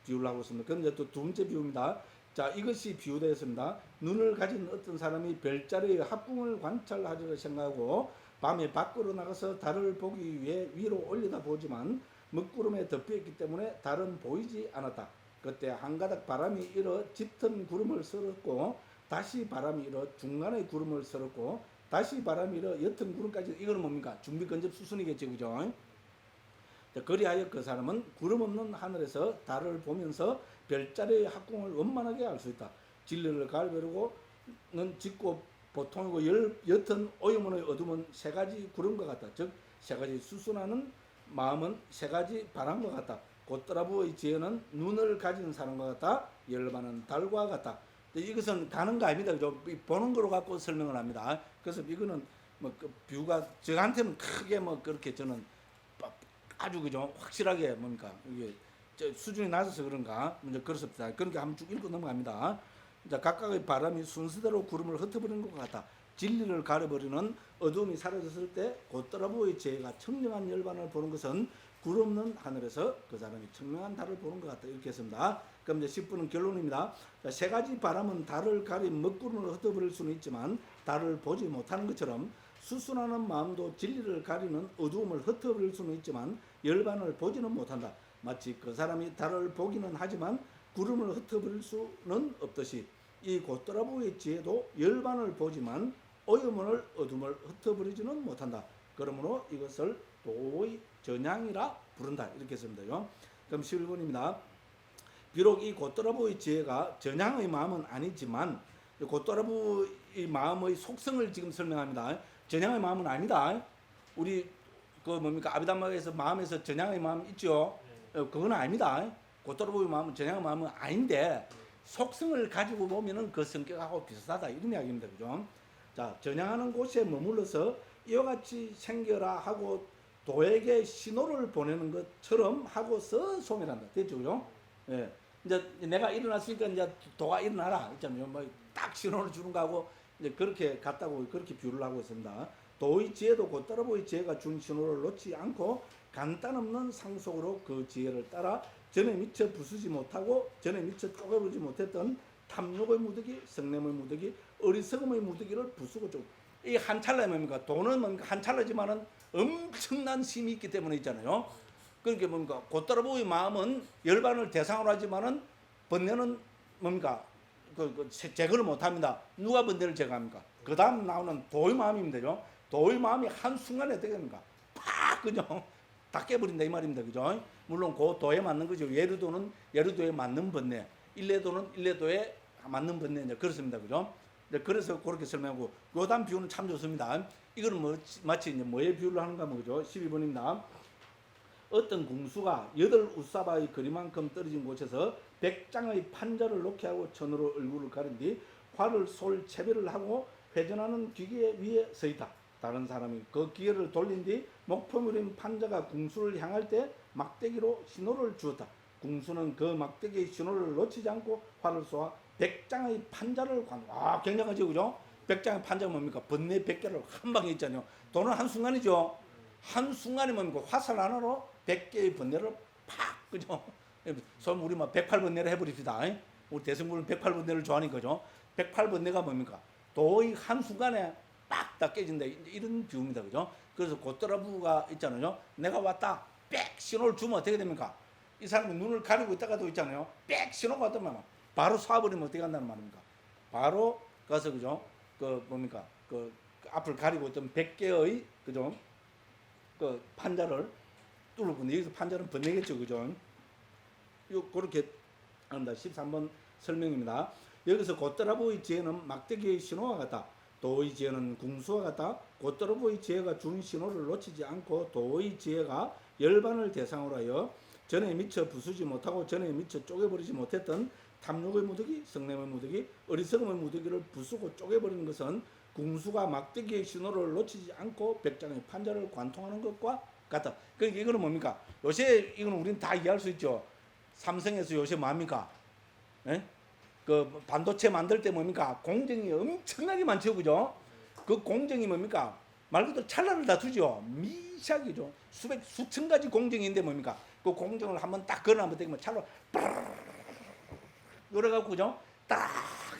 S1: 비유를 하고 있습니다. 그럼 이제 또 두 번째 비유입니다. 자, 이것이 비유되었습니다. 눈을 가진 어떤 사람이 별자리의 합궁을 관찰하리라 생각하고 밤에 밖으로 나가서 달을 보기 위해 위로 올려다보지만 먹구름에 덮여있기 때문에 달은 보이지 않았다. 그때 한 가닥 바람이 일어 짙은 구름을 쓸었고 다시 바람이 일어 중간의 구름을 쓸었고 다시 바람이 일어 옅은 구름까지. 이거는 뭡니까? 준비건접 수순이겠죠, 그죠? 그리하여 그 사람은 구름 없는 하늘에서 달을 보면서 별자리의 합궁을 원만하게 알 수 있다. 진리를 가르려고는 짙고 보통이고 옅은 오염의 어둠은 세 가지 구름과 같다. 즉 세 가지 수순하는 마음은 세 가지 바람과 같다. 곧드라부의 지혜는 눈을 가진 사람과 같다. 열반은 달과 같다. 이것은 가는 거 아닙니다. 그죠? 보는 거로 갖고 설명을 합니다. 그래서 이거는 뭐 그 뷰가 저한테는 크게 뭐 그렇게 저는 아주 그죠? 확실하게 뭡니까? 이게 수준이 낮아서 그런가? 먼저 그렇습니다. 그렇게 한번 쭉 읽고 넘어갑니다. 자, 각각의 바람이 순서대로 구름을 흩어버리는 것 같다. 진리를 가려버리는 어둠이 사라졌을 때 곧드라부의 지혜가 청명한 열반을 보는 것은 구름 없는 하늘에서 그 사람이 청명한 달을 보는 것 같다. 이렇게 했습니다. 그럼 이제 10분은 결론입니다. 자, 세 가지 바람은 달을 가린 먹구름을 흩어버릴 수는 있지만 달을 보지 못하는 것처럼 수순하는 마음도 진리를 가리는 어두움을 흩어버릴 수는 있지만 열반을 보지는 못한다. 마치 그 사람이 달을 보기는 하지만 구름을 흩어버릴 수는 없듯이 이 곧드라부의 지혜도 열반을 보지만 오염을 어둠을 흩어버리지는 못한다. 그러므로 이것을 도의 전향이라 부른다. 이렇게 했습니다. 그럼 11번입니다. 비록 이 곧드라부의 지혜가 전향의 마음은 아니지만 곧드라부의 마음의 속성을 지금 설명합니다. 전향의 마음은 아니다. 우리 그 뭡니까? 아비담마에서 마음에서 전향의 마음 있죠. 그건 아닙니다. 곧드라부의 마음은 전향의 마음은 아닌데 속성을 가지고 보면은 그 성격하고 비슷하다. 이런 이야기입니다. 그죠? 자, 전향하는 곳에 머물러서 이와 같이 생겨라 하고 도에게 신호를 보내는 것처럼 하고서 소멸한다. 됐죠? 그죠? 예. 이제 내가 일어났으니까 이제 도가 일어나라. 있잖아요. 뭐 딱 신호를 주는 거하고 이제 그렇게 같다고 그렇게 비유를 하고 있습니다. 도의 지혜도 곧드라부의 지혜가 준 신호를 놓지 않고 간단 없는 상속으로 그 지혜를 따라 전에 미처 부수지 못하고 전에 미처 쪼개보지 못했던 탐욕의 무더기, 성냄의 무더기, 어리석음의 무더기를 부수고 좀 이 한 찰나에 뭡니까? 도는 뭡니까? 한 찰나지만은 엄청난 힘이 있기 때문에 있잖아요. 그러니까 뭡니까? 곧드라부의 마음은 열반을 대상으로 하지만은 번뇌는 뭡니까? 제거를 못합니다. 누가 번뇌를 제거합니까? 그 다음 나오는 도의 마음입니다. 도의 마음이 한순간에 어떻게 됩니까? 팍 그죠? 다 깨버린다 이 말입니다. 그죠? 물론 그 도에 맞는 거죠. 예루도는 예루도에 맞는 번뇌, 일레도는 일레도에 맞는 번뇌. 이제 그렇습니다. 그죠? 그래서 그렇게 설명하고 요 다음 비유는 참 좋습니다. 이거는 뭐 마치 이제 뭐에 비유를 하는가 뭐죠? 12번입니다. 어떤 궁수가 8웃사바의 거리만큼 떨어진 곳에서 100장의 판자를 놓게 하고 천으로 얼굴을 가린 뒤 활을 쏠 채비를 하고 회전하는 기계 위에 서 있다. 다른 사람이 그 기계를 돌린 뒤 목표물인 판자가 궁수를 향할 때 막대기로 신호를 주었다. 궁수는 그 막대기의 신호를 놓치지 않고 활을 쏘아 100장의 판자를 굉장하죠, 그죠? 100장의 판자가 뭡니까? 번뇌 100개를 한 방에 있잖아요. 도는 한순간이죠. 한순간에 뭡니까? 화살 하나로 100개의 번뇌를 팍, 그죠? 소위 우리 막 108번뇌를 해버립시다. 우리 대승부는 108번뇌를 좋아하니까, 그죠? 108번뇌가 뭡니까? 도의 한순간에 빡 다 깨진다. 이런 비유입니다. 그죠? 그래서 곧드라부가 있잖아요. 내가 왔다. 빽 신호를 주면 어떻게 됩니까? 이 사람이 눈을 가리고 있다가도 있잖아요. 빽 신호가 왔다면 바로 쏴버리면 어떻게 한다는 말입니까? 바로 가서 그죠? 그 뭡니까? 그 앞을 가리고 있던 100개의 그죠? 그 판자를 뚫을 건데 여기서 판자는 번뇌겠죠. 그죠? 요 그렇게 합니다. 13번 설명입니다. 여기서 곧드라부의 지혜는 막대기의 신호와 같다. 도의 지혜는 궁수와 같다. 곧드라부의 지혜가 준 신호를 놓치지 않고 도의 지혜가 열반을 대상으로 하여 전에 미처 부수지 못하고 전에 미처 쪼개버리지 못했던 탐욕의 무더기, 성냄의 무더기, 어리석음의 무더기를 부수고 쪼개버리는 것은 궁수가 막대기의 신호를 놓치지 않고 100장의 판자를 관통하는 것과 같다. 그러니까 이거는 뭡니까? 요새 이거는 우리는 다 이해할 수 있죠. 삼성에서 요새 뭡니까? 예? 그 반도체 만들 때 뭡니까? 공정이 엄청나게 많죠, 그죠? 그 공정이 뭡니까? 말 그대로 찰나를 다투죠. 미시하게죠. 수천 가지 공정인데 뭡니까? 그 공정을 한번 딱 걸어놓으면 되면 찰로 열어갖고 그죠? 딱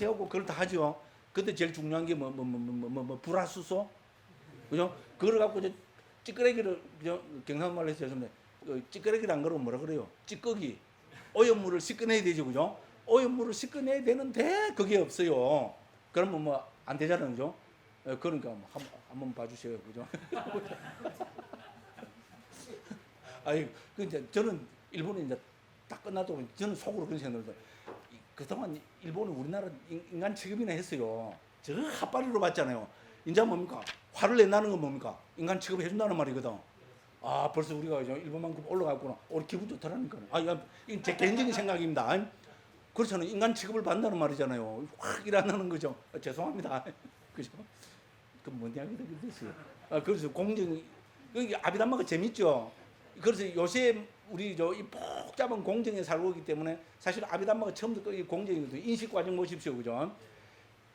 S1: 해갖고 그걸 다 하죠. 그때 제일 중요한 게 불화수소, 그죠? 그걸 갖고 이제 찌끄레기를, 그죠? 경상말로 해서 죄송합니다. 찌끄레기를 안 그러면 뭐라 그래요? 찌꺼기. 오염물을 씻어내야 되죠, 그죠? 오염물을 씻어내야 되는데 그게 없어요. 그러면 뭐 안 되잖아요, 그죠? 그러니까 뭐 한번 봐주세요, 그죠? 아니, 근데 저는 일본에 이제 딱 끝나도 저는 속으로 그런 생각을 해요. 그동안 일본은 우리나라 인간 취급이나 했어요. 저 핫바리로 봤잖아요. 이제 뭡니까? 화를 낸다는 건 뭡니까? 인간 취급을 해준다는 말이거든. 아, 벌써 우리가 일본만큼 올라갔구나. 우리 기분 좋더라니까. 아, 이건 제 개인적인 생각입니다. 그렇잖아요. 인간 취급을 받는다는 말이잖아요. 확 일어나는 거죠. 죄송합니다. 그죠? 그 뭔 이야기가 됐어요. 그래서 공정, 이게 아비담마가 재밌죠. 그래서 요새 우리 이 복잡한 공정에 살고 있기 때문에 사실 아비담마가 처음부터 이 공정이거든요. 인식과정 보십시오, 그죠?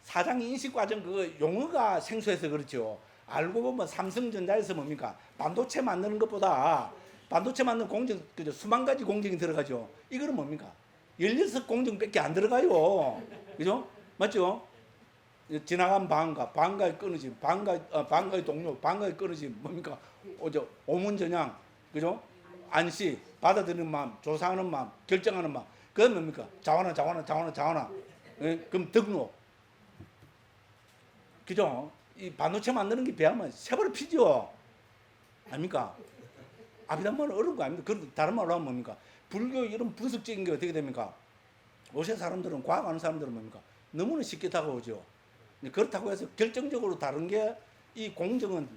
S1: 사장 인식과정 그 용어가 생소해서 그렇죠. 알고 보면 삼성전자에서 뭡니까? 반도체 만드는 것보다 반도체 만드는 공정, 그죠? 수만 가지 공정이 들어가죠. 이거는 뭡니까? 16공정밖에 안 들어가요. 그죠? 맞죠? 지나간 방가에 끊어진, 방가의 동료, 방가에 끊어진, 뭡니까? 오문전향, 그죠? 안시, 받아들이는 마음, 조사하는 마음, 결정하는 마음. 그건 뭡니까? 자원화. 예? 그럼 등록. 그죠? 이 반도체 만드는 게 배하면 세벌 피죠? 아닙니까? 아비담마는 어려운 거 아닙니까? 그런데 다른 말로 하면 뭡니까? 불교 이런 분석적인 게 어떻게 됩니까? 요새 사람들은, 과학하는 사람들은 뭡니까? 너무나 쉽게 다가오죠. 그렇다고 해서 결정적으로 다른 게 이 공정은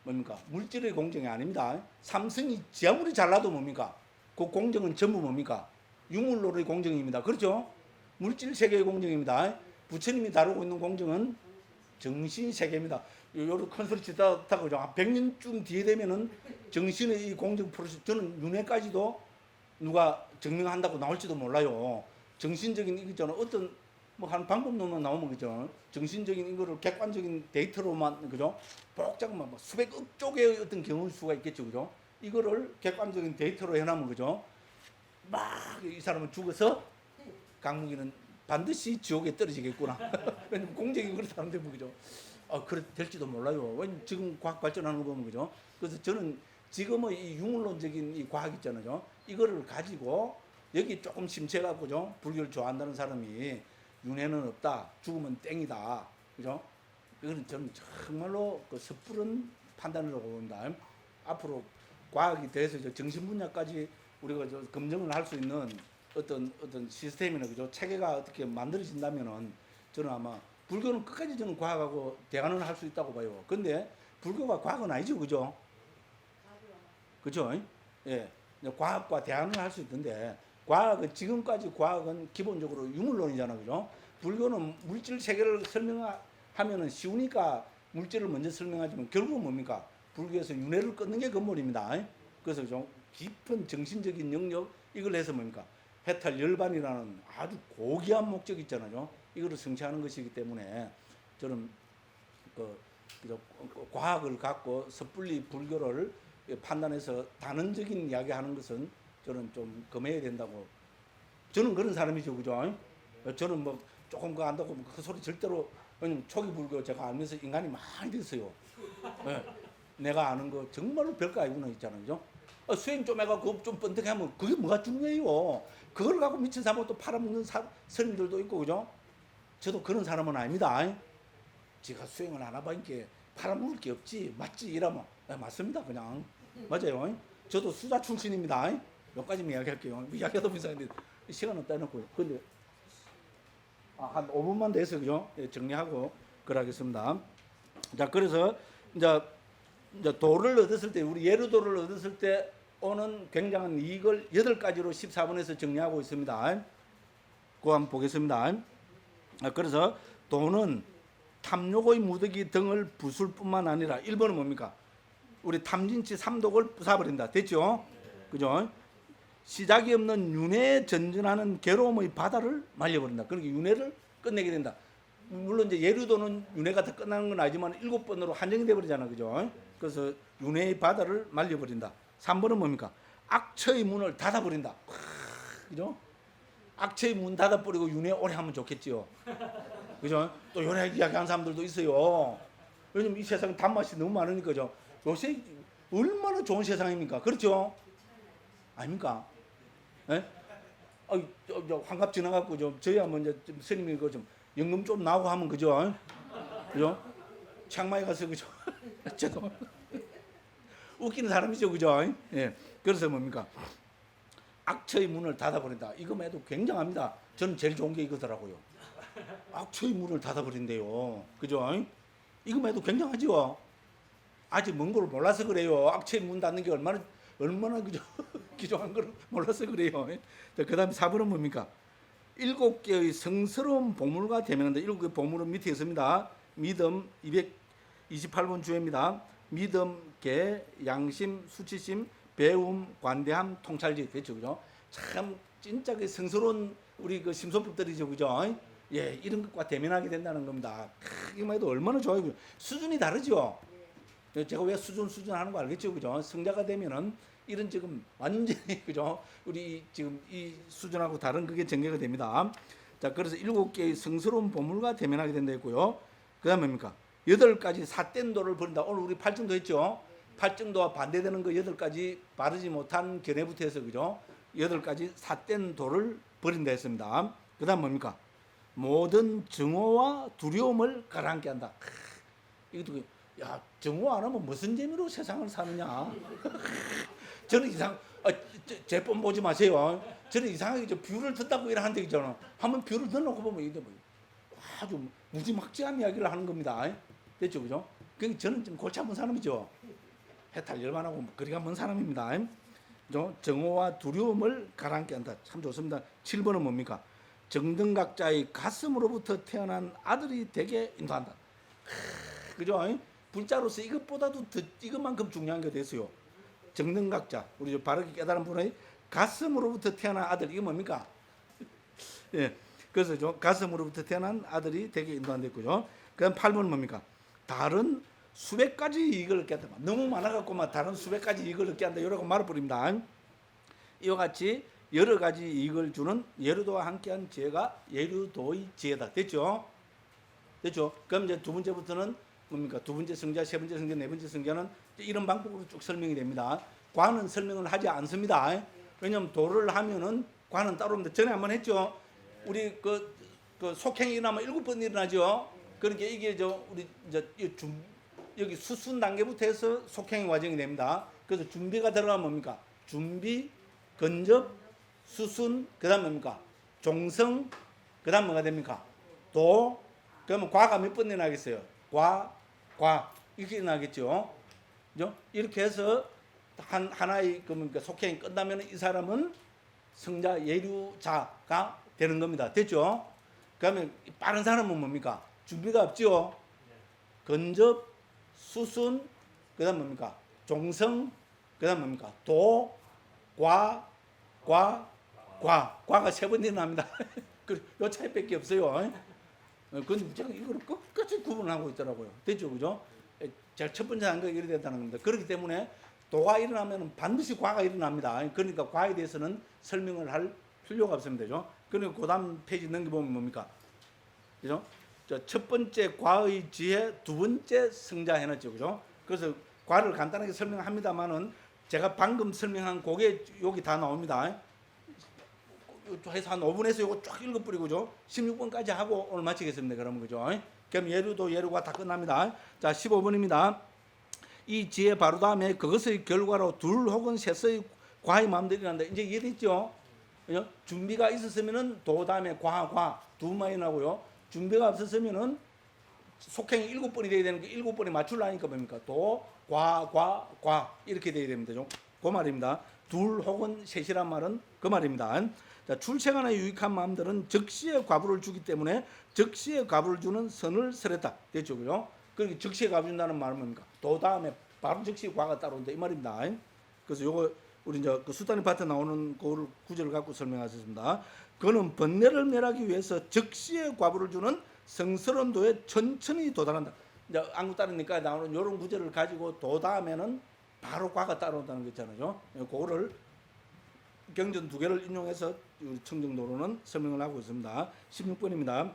S1: 뭡니까? 물질의 공정이 아닙니다. 삼성이 아무리 잘나도 뭡니까? 그 공정은 전부 뭡니까? 유물론의 공정입니다. 그렇죠? 물질 세계의 공정입니다. 부처님이 다루고 있는 공정은 정신 세계입니다. 요런 큰 소리 치다 그죠? 한 100년쯤 뒤에 되면은 정신의 이 공정 프로세스, 저는 윤회까지도 누가 증명한다고 나올지도 몰라요. 정신적인 이거잖아. 어떤 뭐 한 방법론만 나오면 그죠? 정신적인 이거를 객관적인 데이터로만 그죠? 복잡한 뭐 수백억 쪽의 어떤 경우일 수가 있겠죠, 그죠? 이거를 객관적인 데이터로 해놓으면 그죠? 막 이 사람은 죽어서 강무기는 반드시 지옥에 떨어지겠구나. 왜냐면 공정이 그렇다는데 뭐 그죠? 그래 될지도 몰라요. 왜냐면 지금 과학 발전하는 거 보면 그죠? 그래서 저는 지금의 이 유물론적인 이 과학 있잖아요. 이거를 가지고 여기 조금 심취해갖고죠. 불교를 좋아한다는 사람이 윤회는 없다. 죽으면 땡이다. 그죠? 이거는 저는 정말로 그 섣부른 판단이라고 봅니다. 앞으로 과학이 돼서 정신 분야까지 우리가 검증을 할 수 있는 어떤 시스템이나 그죠? 체계가 어떻게 만들어진다면은 저는 아마 불교는 끝까지 저는 과학하고 대안을 할 수 있다고 봐요. 근데 불교가 과학은 아니죠. 그죠? 그죠? 예. 과학과 대안을 할 수 있는데 과학은 지금까지 과학은 기본적으로 유물론이잖아. 그죠? 불교는 물질 세계를 설명하면은 쉬우니까 물질을 먼저 설명하지만 결국은 뭡니까? 불교에서 윤회를 끊는 게 근본입니다. 그래서 좀 깊은 정신적인 영역 이걸 해서 뭡니까? 해탈 열반이라는 아주 고귀한 목적이 있잖아요. 이거를 성취하는 것이기 때문에 저는 과학을 갖고 섣불리 불교를 판단해서 단언적인 이야기하는 것은 저는 좀 금해야 된다고. 저는 그런 사람이죠, 그죠? 저는 뭐 조금 그거 안다고 그 소리 절대로. 왜냐면 초기 불교 제가 알면서 인간이 많이 됐어요. 네. 내가 아는 거 정말로 별거 아니구나 있잖아요, 그죠? 수행 좀 해갖고 좀 번뜩하면 그게 뭐가 중요해요. 그걸 갖고 미친 사람은 또 팔아먹는 스님들도 있고, 그죠? 저도 그런 사람은 아닙니다. 제가 수행을 안 해봐니까 팔아먹을 게 없지, 맞지? 이러면 맞습니다, 그냥. 맞아요. 저도 수자 출신입니다. 몇 가지만 이야기할게요. 이야기하다 보니까 시간은 떼놓고. 근데 한 5분만 돼서 그죠? 정리하고 그러겠습니다. 자, 그래서 이제 도를 얻었을 때, 우리 예루도를 얻었을 때 오는 굉장한 이익을 8가지로 14번에서 정리하고 있습니다. 그거 한번 보겠습니다. 그래서 도는 탐욕의 무더기 등을 부술 뿐만 아니라 1번은 뭡니까? 우리 탐진치 삼독을 부숴버린다. 됐죠? 그죠? 시작이 없는 윤회에 전전하는 괴로움의 바다를 말려버린다. 그러니까 윤회를 끝내게 된다. 물론 이제 예루도는 윤회가 다 끝나는 건 아니지만 7번으로 한정이 돼버리잖아. 그죠? 그래서 윤회의 바다를 말려버린다. 3번은 뭡니까? 악처의 문을 닫아버린다. 그죠? 악처의 문 닫아버리고 윤회 오래 하면 좋겠지요. 그죠? 또 요래 이야기하는 사람들도 있어요. 왜냐면 이 세상에 단맛이 너무 많으니까죠. 요새 얼마나 좋은 세상입니까? 그렇죠? 아닙니까? 예? 환갑 지나갖고 저희야 먼저 스님이 좀 연금 좀 나오고 하면 그죠? 그죠? 창마에 가서 그죠? 저도 웃기는 사람이죠, 그죠? 예. 그래서 뭡니까? 악처의 문을 닫아버린다. 이거만 해도 굉장합니다. 저는 제일 좋은 게 이거더라고요. 악처의 문을 닫아버린대요. 그죠? 이거만 해도 굉장하죠. 아직 먼 걸 몰라서 그래요. 악처의 문 닫는 게 얼마나 그죠? 기존한 걸 몰라서 그래요. 그 다음에 4번은 뭡니까? 7개의 성스러운 보물과 대면한다. 7개의 보물은 밑에 있습니다. 믿음 228번 주입니다. 믿음, 계, 양심, 수치심, 배움, 관대함, 통찰지. 됐죠, 그죠? 참 진짜 그 성스러운 우리 그 심소법들이죠, 그죠? 예, 이런 것과 대면하게 된다는 겁니다. 이만 해도 얼마나 좋아요. 수준이 다르죠. 제가 왜 수준 하는 거 알겠죠, 그죠? 성자가 되면은 이런 지금 완전히 그죠? 우리 지금 이 수준하고 다른 그게 전개가 됩니다. 자, 그래서 7개의 성스러운 보물과 대면하게 된다 했고요. 그다음에 뭡니까? 8가지 삿된 도를 버린다. 오늘 우리 팔정도 했죠. 팔정도와 반대되는 그 8가지 바르지 못한 견해부터 해서 그죠? 8가지 삿된 도를 버린다 했습니다. 그다음 뭡니까? 모든 증오와 두려움을 가라앉게 한다. 이것도 야, 증오 안 하면 무슨 재미로 세상을 사느냐? 저는 제 뻔 보지 마세요. 저는 이상하게 뷰를 듣다고 이러는데 있잖아. 한번 뷰를 듣놓고 보면 이게 뭐 아주 무지막지한 이야기를 하는 겁니다. 됐죠, 그죠? 그러니까 저는 좀 골치 아픈 사람이죠. 해탈 열만하고 거리가 먼 사람입니다. 그죠? 정오와 두려움을 가라앉게 한다. 참 좋습니다. 7번은 뭡니까? 정등각자의 가슴으로부터 태어난 아들이 되게 인도한다. 그죠? 불자로서 이것보다도 이것만큼 중요한 게 됐어요. 정등각자, 우리 바르게 깨달은 분의 가슴으로부터 태어난 아들, 이게 뭡니까? 예, 그래서 가슴으로부터 태어난 아들이 되게 인도한댔고요. 그다음 8번은 뭡니까? 다른 수백 가지 이익을 얻게 한다. 너무 많아갖고만 다른 수백 가지 이익을 얻게 한다. 이라고 말해버립니다. 이와 같이 여러 가지 이익을 주는 예류도와 함께한 지혜가 예류도의 지혜다. 됐죠? 됐죠? 그럼 이제 두 번째부터는 뭡니까? 두 번째 성자, 세 번째 성자, 네 번째 성자는 이런 방법으로 쭉 설명이 됩니다. 과는 설명을 하지 않습니다. 왜냐하면 도를 하면은 과는 따로 없는데 전에 한번 했죠. 우리 그 속행이 일어나면 7번 일어나죠. 그러니까 이게 우리 여기 수순 단계부터 해서 속행 과정이 됩니다. 그래서 준비가 들어가면 뭡니까? 준비, 근접, 수순, 그다음 뭡니까? 종성, 그다음 뭐가 됩니까? 도. 그러면 과가 몇 번 일어나겠어요? 과 이렇게 일어나겠죠. 그죠? 이렇게 해서 하나의 그러니까 속행이 끝나면 이 사람은 성자 예류자가 되는 겁니다. 됐죠? 그러면 빠른 사람은 뭡니까? 준비가 없죠. 근접, 수순, 그다음 뭡니까? 종성, 그다음 뭡니까? 도, 과가 3번 일어납니다. 요 차이밖에 없어요. 근데 제가 이걸 끝까지 구분하고 있더라고요. 됐죠, 그죠? 제가 첫 번째 한 거 이렇게 된다는 겁니다. 그렇기 때문에 도가 일어나면 반드시 과가 일어납니다. 그러니까 과에 대해서는 설명을 할 필요가 없습니다. 그죠? 그리고 그 다음 페이지 넘겨보면 뭡니까? 그죠? 첫 번째 과의 지혜, 두 번째 성자 해놨죠. 그죠? 그래서 과를 간단하게 설명합니다만은 제가 방금 설명한 그게 여기 다 나옵니다. 해서 한 5분에서 이거 쫙 읽어버리고, 그죠? 16번까지 하고 오늘 마치겠습니다. 그러면, 그죠? 그럼 예류가 다 끝납니다. 자, 15번입니다. 이 지혜 바로 다음에 그것의 결과로 둘 혹은 셋의 과의 마음들이 난다. 이제 이해됐죠? 그죠? 준비가 있었으면은 도 다음에 과 두 마리 나고요. 준비가 없었으면은 속행이 7번이 돼야 되는 게 7번에 맞추려니까 뭡니까? 도, 과 이렇게 돼야 됩니다. 그 말입니다. 둘 혹은 셋이란 말은 그 말입니다. 자, 출생하나 유익한 마음들은 적시에 과부를 주기 때문에 적시에 과부를 주는 선을 설했다. 됐죠, 그죠? 그러니까 적시에 과부 준다는 말은 뭡니까? 도 다음에 바로 적시에 과가 따라온다 이 말입니다. 그래서 요거 우리 이제 그 수단의 파트 나오는 그 구절을 갖고 설명하셨습니다. 그는 번뇌를 멸하기 위해서 적시에 과부를 주는 성스러운 도에 천천히 도달한다. 이제 안구 따르니까 나오는 이런 구절을 가지고 도 다음에는 바로 과가 따라온다는 거 있잖아요. 그거를 경전 두 개를 인용해서 청정도로는 설명을 하고 있습니다. 16번입니다.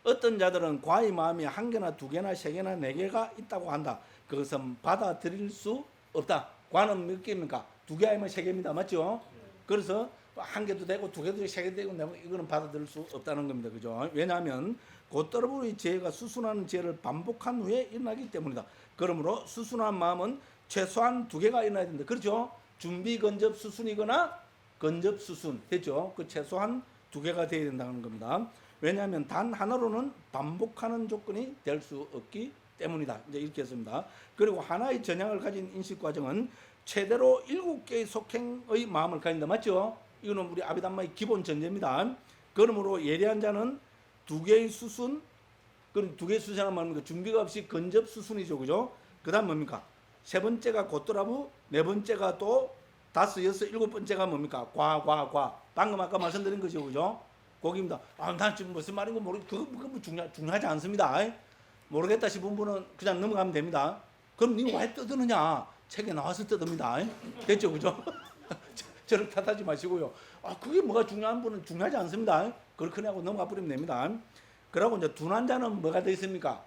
S1: 어떤 자들은 과의 마음이 한 개나 두 개나 세 개나 네 개가 있다고 한다. 그것은 받아들일 수 없다. 과는 몇 개입니까? 두 개 아니면 세 개입니다. 맞죠? 그래서 한 개도 되고 두 개도 되고 세 개도 되고 이거는 받아들일 수 없다는 겁니다. 그죠? 왜냐하면 곧더러부의 죄가 수순하는 죄를 반복한 후에 일어나기 때문이다. 그러므로 수순한 마음은 최소한 두 개가 일어나야 된다. 그렇죠? 준비 건접 수순이거나 건접 수순 됐죠? 그 최소한 두 개가 되어야 된다는 겁니다. 왜냐하면 단 하나로는 반복하는 조건이 될 수 없기 때문이다. 이제 이렇게 했습니다. 그리고 하나의 전향을 가진 인식 과정은 최대로 7개의 속행의 마음을 가진다. 맞죠? 이거는 우리 아비담마의 기본 전제입니다. 그러므로 예리한 자는 두 개의 수순, 그럼 두 개의 수순은 뭡니까? 준비가 없이 건접 수순이죠. 그죠? 그 다음 뭡니까? 세 번째가 곧더라부, 네 번째가 또 다섯, 여섯, 일곱 번째가 뭡니까? 과. 방금 아까 말씀드린 거죠. 그죠? 거기입니다. 난 지금 무슨 말인지 모르겠고, 그거 중요하지 않습니다. 모르겠다 싶은 분은 그냥 넘어가면 됩니다. 그럼 니가 왜 떠드느냐? 책에 나와서 떠듭니다. 됐죠? 그죠? 저를 탓하지 마시고요. 그게 뭐가 중요한 분은 중요하지 않습니다. 그렇게 하고 넘어가 버리면 됩니다. 그러고 이제 둔한 자는 뭐가 되어 있습니까?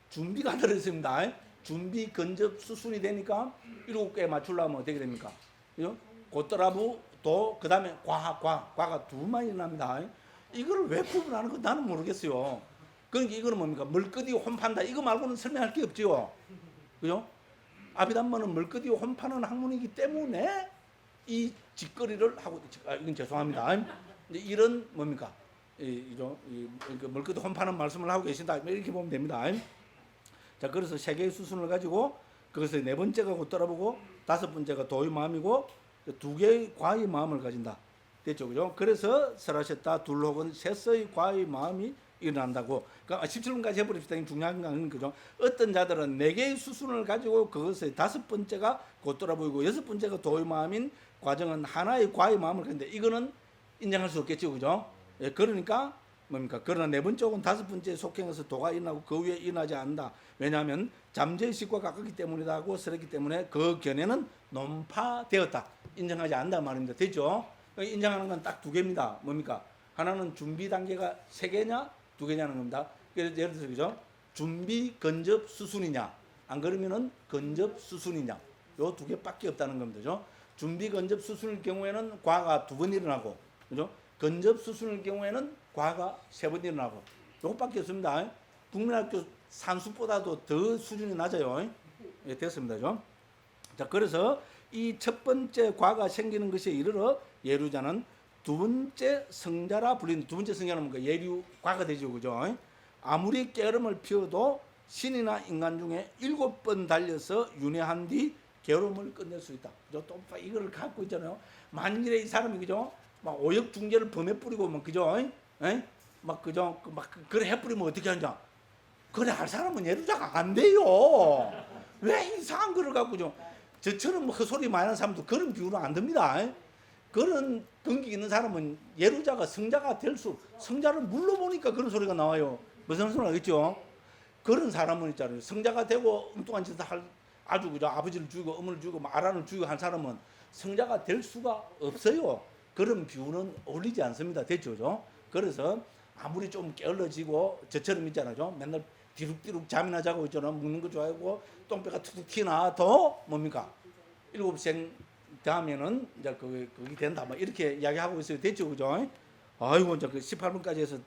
S1: 준비가 들어 있습니다. 준비 건접 수순이 되니까 7개 맞추려면 어떻게 됩니까? 그죠? 곧더라부 또 그다음에 과가 두 마리 납니다. 이거를 왜 구분하는 건 나는 모르겠어요. 그러니까 이거는 뭡니까? 멀거디 혼판다. 이거 말고는 설명할 게 없지요. 그죠? 아비담마는 멀거디 혼파는 학문이기 때문에 이 짓거리를 하고, 이건 죄송합니다. 이런 뭡니까? 멀거디 혼파는 말씀을 하고 계신다. 이렇게 보면 됩니다. 자, 그래서 세 개의 수순을 가지고 그것을 네 번째가 곧더라보고 다섯 번째가 도의 마음이고 두 개의 과의 마음을 가진다. 됐죠, 그죠? 그래서 설하셨다 둘 혹은 셋의 과의 마음이 일어난다고. 그러니까 17분까지 해버립시다. 중요한 건 그죠? 어떤 자들은 네 개의 수순을 가지고 그것의 다섯 번째가 곧돌아 보이고 여섯 번째가 도의 마음인 과정은 하나의 과의 마음을 가진다. 이거는 인정할 수 없겠죠, 그죠? 예, 그러니까 뭡니까? 그러나 네 번째 혹은 다섯 번째 속행에서 도가 일어나고 그 위에 일어나지 않는다. 왜냐하면 잠재의식과 가깝기 때문이라고 설했기 때문에 그 견해는 논파되었다. 인정하지 않는다 말입니다. 됐죠? 인정하는 건 딱 두 개입니다. 뭡니까? 하나는 준비 단계가 세 개냐 두 개냐는 겁니다. 예를 들어서 그죠? 준비 건접 수순이냐 안 그러면은 건접 수순이냐 요 두 개밖에 없다는 겁니다. 그죠? 준비 건접 수순일 경우에는 과가 두 번 일어나고 그죠? 건접 수순일 경우에는 과가 세 번 일어나고 요것밖에 없습니다. 국민학교 산수보다도 더 수준이 낮아요. 예, 됐습니다. 그죠? 자, 그래서 이 첫 번째 과가 생기는 것에 이르러 예류자는 두 번째 성자라 불리는 두 번째 성자는 뭔가 예류과가 되죠. 그죠? 아무리 깨름을 피워도 신이나 인간 중에 7번 달려서 윤회한 뒤 괴로움을 끝낼 수 있다. 그죠? 또 이거를 갖고 있잖아요. 만일에 이 사람이 그죠? 막 오역 중죄를 범해 뿌리고 막 그죠? 막 그죠? 막 그래 해 뿌리면 어떻게 하냐? 그래 할 사람은 예류자가 안 돼요. 왜 이상한 거를 갖고 좀 저처럼 뭐 헛소리 많이 하는 사람도 그런 비유는 안 됩니다. 그런 등기 있는 사람은 예루자가 성자가 성자를 물러보니까 그런 소리가 나와요. 무슨 소리가 있죠? 그런 사람은 있잖아요. 성자가 되고 엉뚱한 짓을 할 아주 그죠? 아버지를 죽이고 어머니를 죽이고 아란을 죽이고 한 사람은 성자가 될 수가 없어요. 그런 비유는 어울리지 않습니다. 됐죠? 그죠? 그래서 아무리 좀 게을러지고 저처럼 있잖아요. 맨날 뒤룩뒤룩 잠이나 자고 있잖아. 먹는 거 좋아하고 똥배가 툭툭 튀나 더 뭡니까? 7생 다음에는 이제 그게 된다. 뭐 이렇게 이야기하고 있어요. 됐죠, 그죠? 아이고 이제 그 18분까지 해서